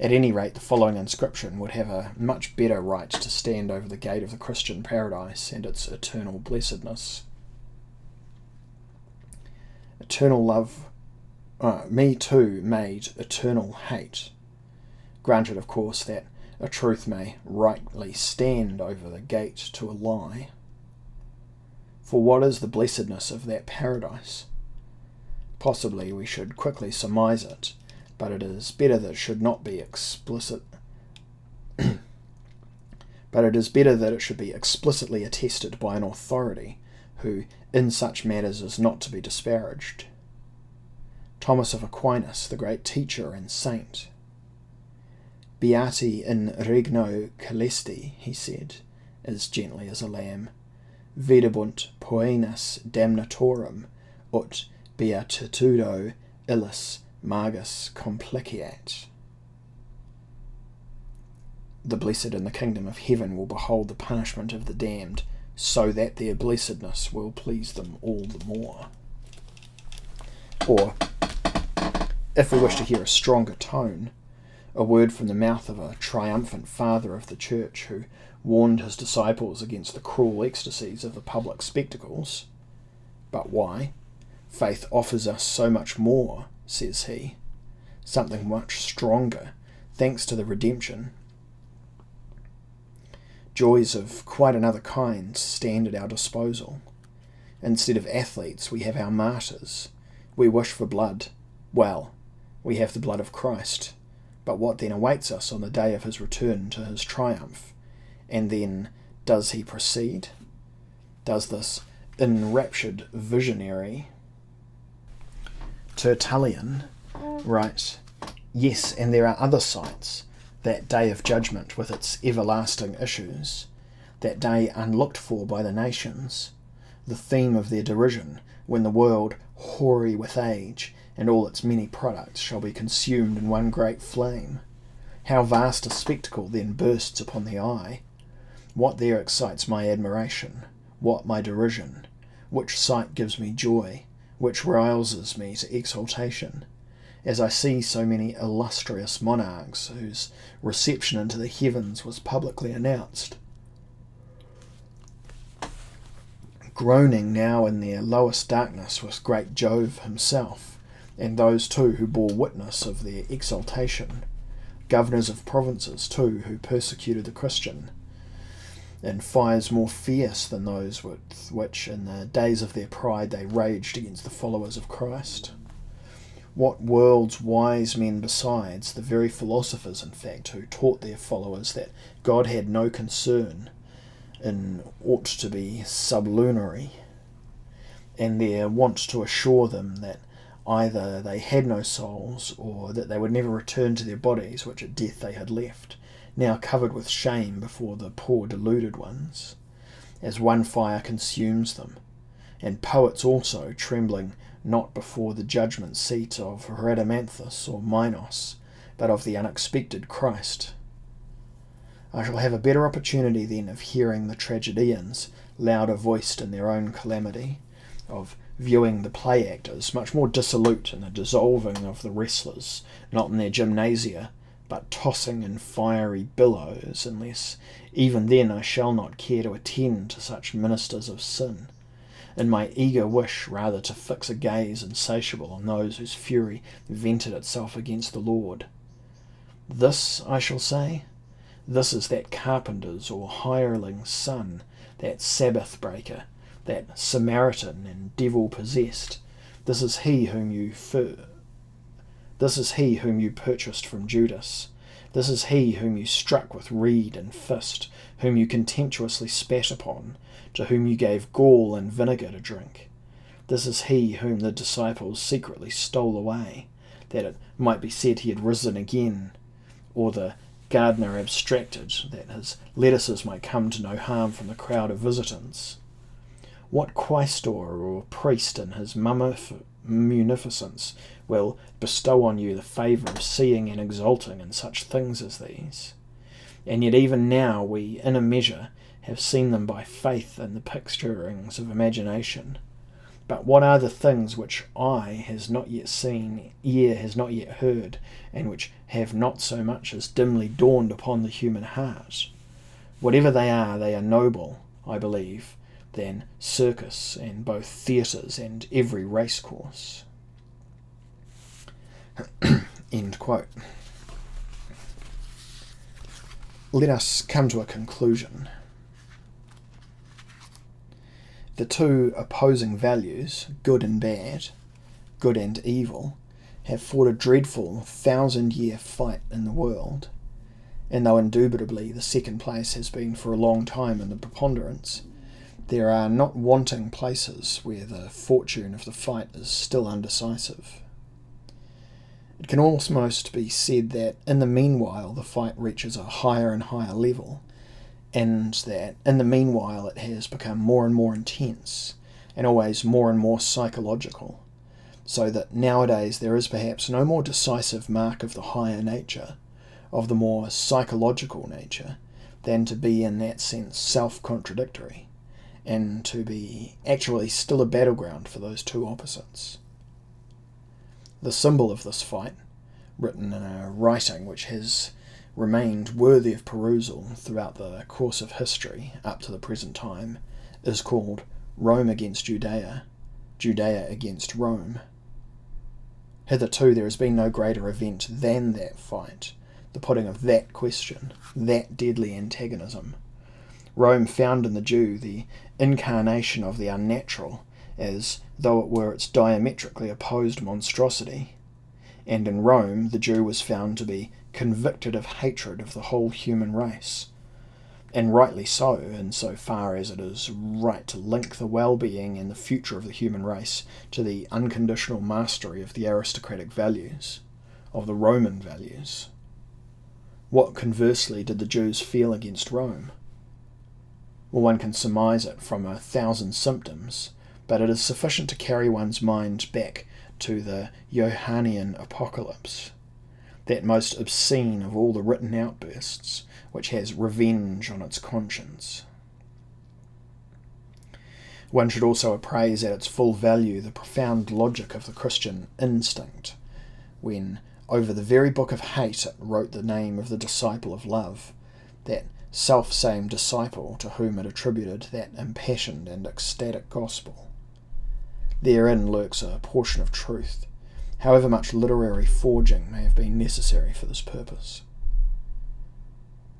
At any rate, the following inscription would have a much better right to stand over the gate of the Christian paradise and its eternal blessedness. Eternal love, me too made eternal hate. Granted, of course, that a truth may rightly stand over the gate to a lie. For what is the blessedness of that paradise? Possibly we should quickly surmise it, but it is better that it should not be explicit. But it is better that it should be explicitly attested by an authority who in such matters is not to be disparaged. Thomas of Aquinas, the great teacher and saint. Beati in regno celesti, he said, as gently as a lamb, videbunt poenas damnatorum, ut beatitudo illis magus compliciat. The blessed in the kingdom of heaven will behold the punishment of the damned, so that their blessedness will please them all the more. Or, if we wish to hear a stronger tone, a word from the mouth of a triumphant father of the church who warned his disciples against the cruel ecstasies of the public spectacles. But why? Faith offers us so much more, says he, something much stronger, thanks to the redemption. Joys of quite another kind stand at our disposal. Instead of athletes, we have our martyrs. We wish for blood. Well, we have the blood of Christ. But what then awaits us on the day of his return to his triumph? And then, does he proceed? Does this enraptured visionary Tertullian write, yes, and there are other sights, that day of judgment with its everlasting issues, that day unlooked for by the nations, the theme of their derision, when the world, hoary with age, and all its many products shall be consumed in one great flame. How vast a spectacle then bursts upon the eye! What there excites my admiration? What my derision? Which sight gives me joy? Which rouses me to exultation? As I see so many illustrious monarchs whose reception into the heavens was publicly announced, groaning now in their lowest darkness with great Jove himself, and those too who bore witness of their exaltation, governors of provinces too who persecuted the Christian, in fires more fierce than those with which in the days of their pride they raged against the followers of Christ. What world's wise men besides, the very philosophers in fact, who taught their followers that God had no concern in aught to be sublunary, and their wont to assure them that either they had no souls, or that they would never return to their bodies which at death they had left, now covered with shame before the poor deluded ones, as one fire consumes them, and poets also, trembling not before the judgment seat of Rhadamanthus or Minos, but of the unexpected Christ. I shall have a better opportunity then of hearing the tragedians louder voiced in their own calamity, of viewing the play actors much more dissolute in the dissolving of the wrestlers, not in their gymnasia, but tossing in fiery billows, unless even then I shall not care to attend to such ministers of sin, in my eager wish rather to fix a gaze insatiable on those whose fury vented itself against the Lord. This, I shall say, this is that carpenter's or hireling's son, that Sabbath breaker, that Samaritan and devil-possessed. This is he whom you purchased from Judas. This is he whom you struck with reed and fist, whom you contemptuously spat upon, to whom you gave gall and vinegar to drink. This is he whom the disciples secretly stole away, that it might be said he had risen again, or the gardener abstracted, that his lettuces might come to no harm from the crowd of visitants. What quaestor or priest in his munificence will bestow on you the favour of seeing and exulting in such things as these? And yet even now we, in a measure, have seen them by faith in the picturings of imagination. But what are the things which eye has not yet seen, ear has not yet heard, and which have not so much as dimly dawned upon the human heart? Whatever they are noble, I believe, than circus and both theatres and every racecourse. End quote. Let us come to a conclusion. The two opposing values, good and bad, good and evil, have fought a dreadful 1,000-year fight in the world, and though indubitably the second place has been for a long time in the preponderance, there are not wanting places where the fortune of the fight is still undecisive. It can almost be said that in the meanwhile the fight reaches a higher and higher level, and that in the meanwhile it has become more and more intense, and always more and more psychological, so that nowadays there is perhaps no more decisive mark of the higher nature, of the more psychological nature, than to be in that sense self-contradictory, and to be actually still a battleground for those two opposites. The symbol of this fight, written in a writing which has remained worthy of perusal throughout the course of history up to the present time, is called Rome against Judea, Judea against Rome. Hitherto there has been no greater event than that fight, the putting of that question, that deadly antagonism. Rome found in the Jew the incarnation of the unnatural, as though it were its diametrically opposed monstrosity, and in Rome the Jew was found to be convicted of hatred of the whole human race, and rightly so, in so far as it is right to link the well-being and the future of the human race to the unconditional mastery of the aristocratic values, of the Roman values. What, conversely, did the Jews feel against Rome? Well, one can surmise it from 1,000 symptoms, but it is sufficient to carry one's mind back to the Johannian Apocalypse, that most obscene of all the written outbursts, which has revenge on its conscience. One should also appraise at its full value the profound logic of the Christian instinct, when, over the very book of hate, it wrote the name of the disciple of love, that self-same disciple to whom it attributed that impassioned and ecstatic gospel. Therein lurks a portion of truth, however much literary forging may have been necessary for this purpose.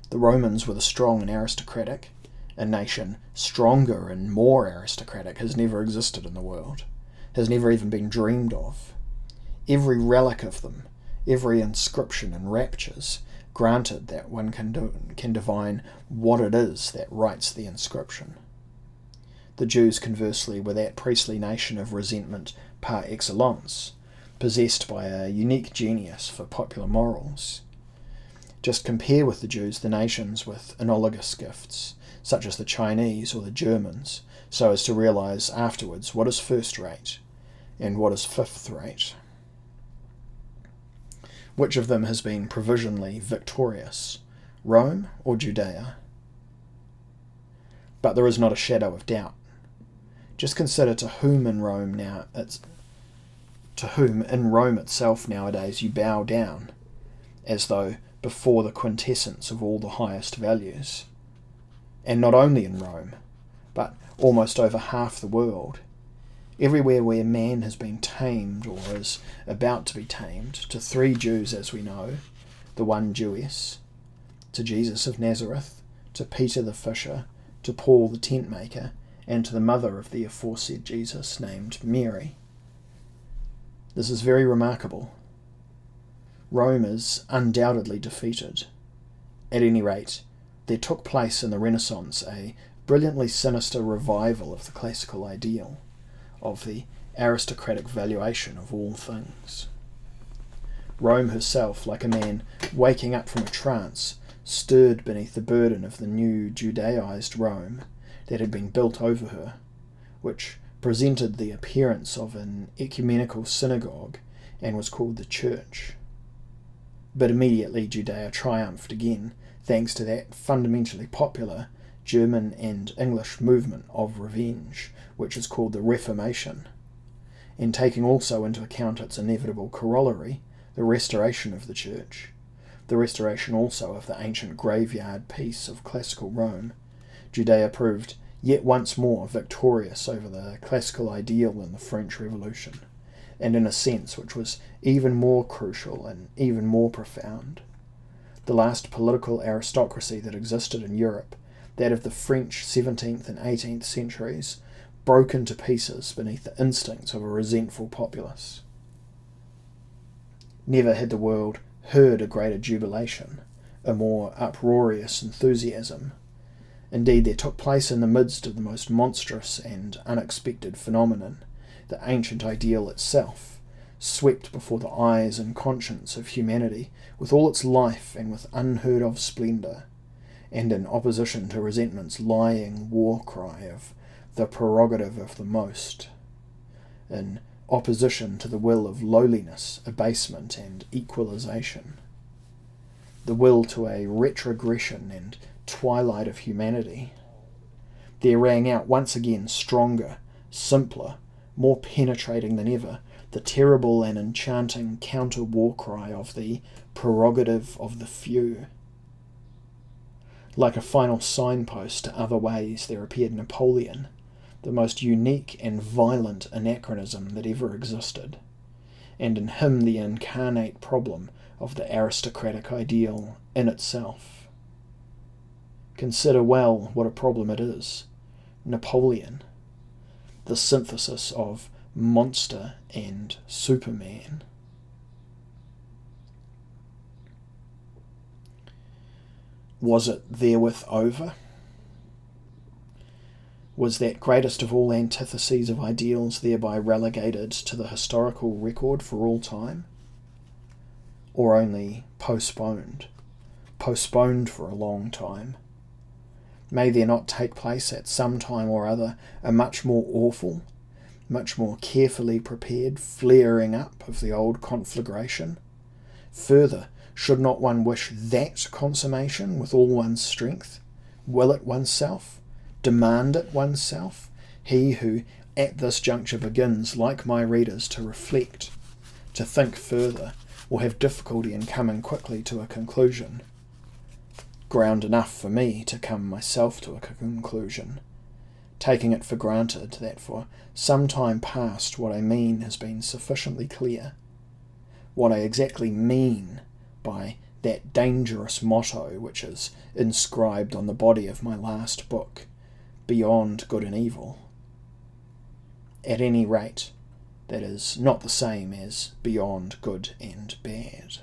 The Romans were the strong and aristocratic. A nation stronger and more aristocratic has never existed in the world, has never even been dreamed of. Every relic of them, every inscription and raptures, granted that one can divine what it is that writes the inscription. The Jews, conversely, were that priestly nation of resentment par excellence, possessed by a unique genius for popular morals. Just compare with the Jews the nations with analogous gifts, such as the Chinese or the Germans, so as to realize afterwards what is first-rate and what is fifth-rate. Which of them has been provisionally victorious, Rome or Judea? But there is not a shadow of doubt. Just consider to whom in Rome itself nowadays you bow down, as though before the quintessence of all the highest values. And not only in Rome, but almost over half the world. Everywhere where man has been tamed or is about to be tamed, to 3 Jews as we know, the one Jewess, to Jesus of Nazareth, to Peter the fisher, to Paul the tent maker, and to the mother of the aforesaid Jesus named Mary. This is very remarkable. Rome is undoubtedly defeated. At any rate, there took place in the Renaissance a brilliantly sinister revival of the classical ideal, of the aristocratic valuation of all things. Rome herself, like a man waking up from a trance, stirred beneath the burden of the new Judaized Rome that had been built over her, which presented the appearance of an ecumenical synagogue and was called the Church. But immediately Judea triumphed again, thanks to that fundamentally popular German and English movement of revenge, which is called the Reformation, and taking also into account its inevitable corollary, the restoration of the Church, the restoration also of the ancient graveyard peace of classical Rome, Judea proved yet once more victorious over the classical ideal in the French Revolution, and in a sense which was even more crucial and even more profound. The last political aristocracy that existed in Europe, that of the French 17th and 18th centuries, broke into pieces beneath the instincts of a resentful populace. Never had the world heard a greater jubilation, a more uproarious enthusiasm. Indeed, there took place in the midst of the most monstrous and unexpected phenomenon, the ancient ideal itself, swept before the eyes and conscience of humanity with all its life and with unheard-of splendour, and in opposition to resentment's lying war cry of the prerogative of the most, in opposition to the will of lowliness, abasement, and equalization, the will to a retrogression and twilight of humanity, there rang out once again stronger, simpler, more penetrating than ever, the terrible and enchanting counter-war cry of the prerogative of the few. Like a final signpost to other ways there appeared Napoleon, the most unique and violent anachronism that ever existed, and in him the incarnate problem of the aristocratic ideal in itself. Consider well what a problem it is. Napoleon, the synthesis of monster and Superman. Was it therewith over? Was that greatest of all antitheses of ideals thereby relegated to the historical record for all time? Or only postponed for a long time? May there not take place at some time or other a much more awful, much more carefully prepared flaring up of the old conflagration? Further, should not one wish that consummation with all one's strength, will it oneself, demand it oneself, he who at this juncture begins, like my readers, to reflect, to think further, will have difficulty in coming quickly to a conclusion. Ground enough for me to come myself to a conclusion, taking it for granted that for some time past what I mean has been sufficiently clear. What I exactly mean by that dangerous motto which is inscribed on the body of my last book, beyond good and evil. At any rate, that is not the same as beyond good and bad.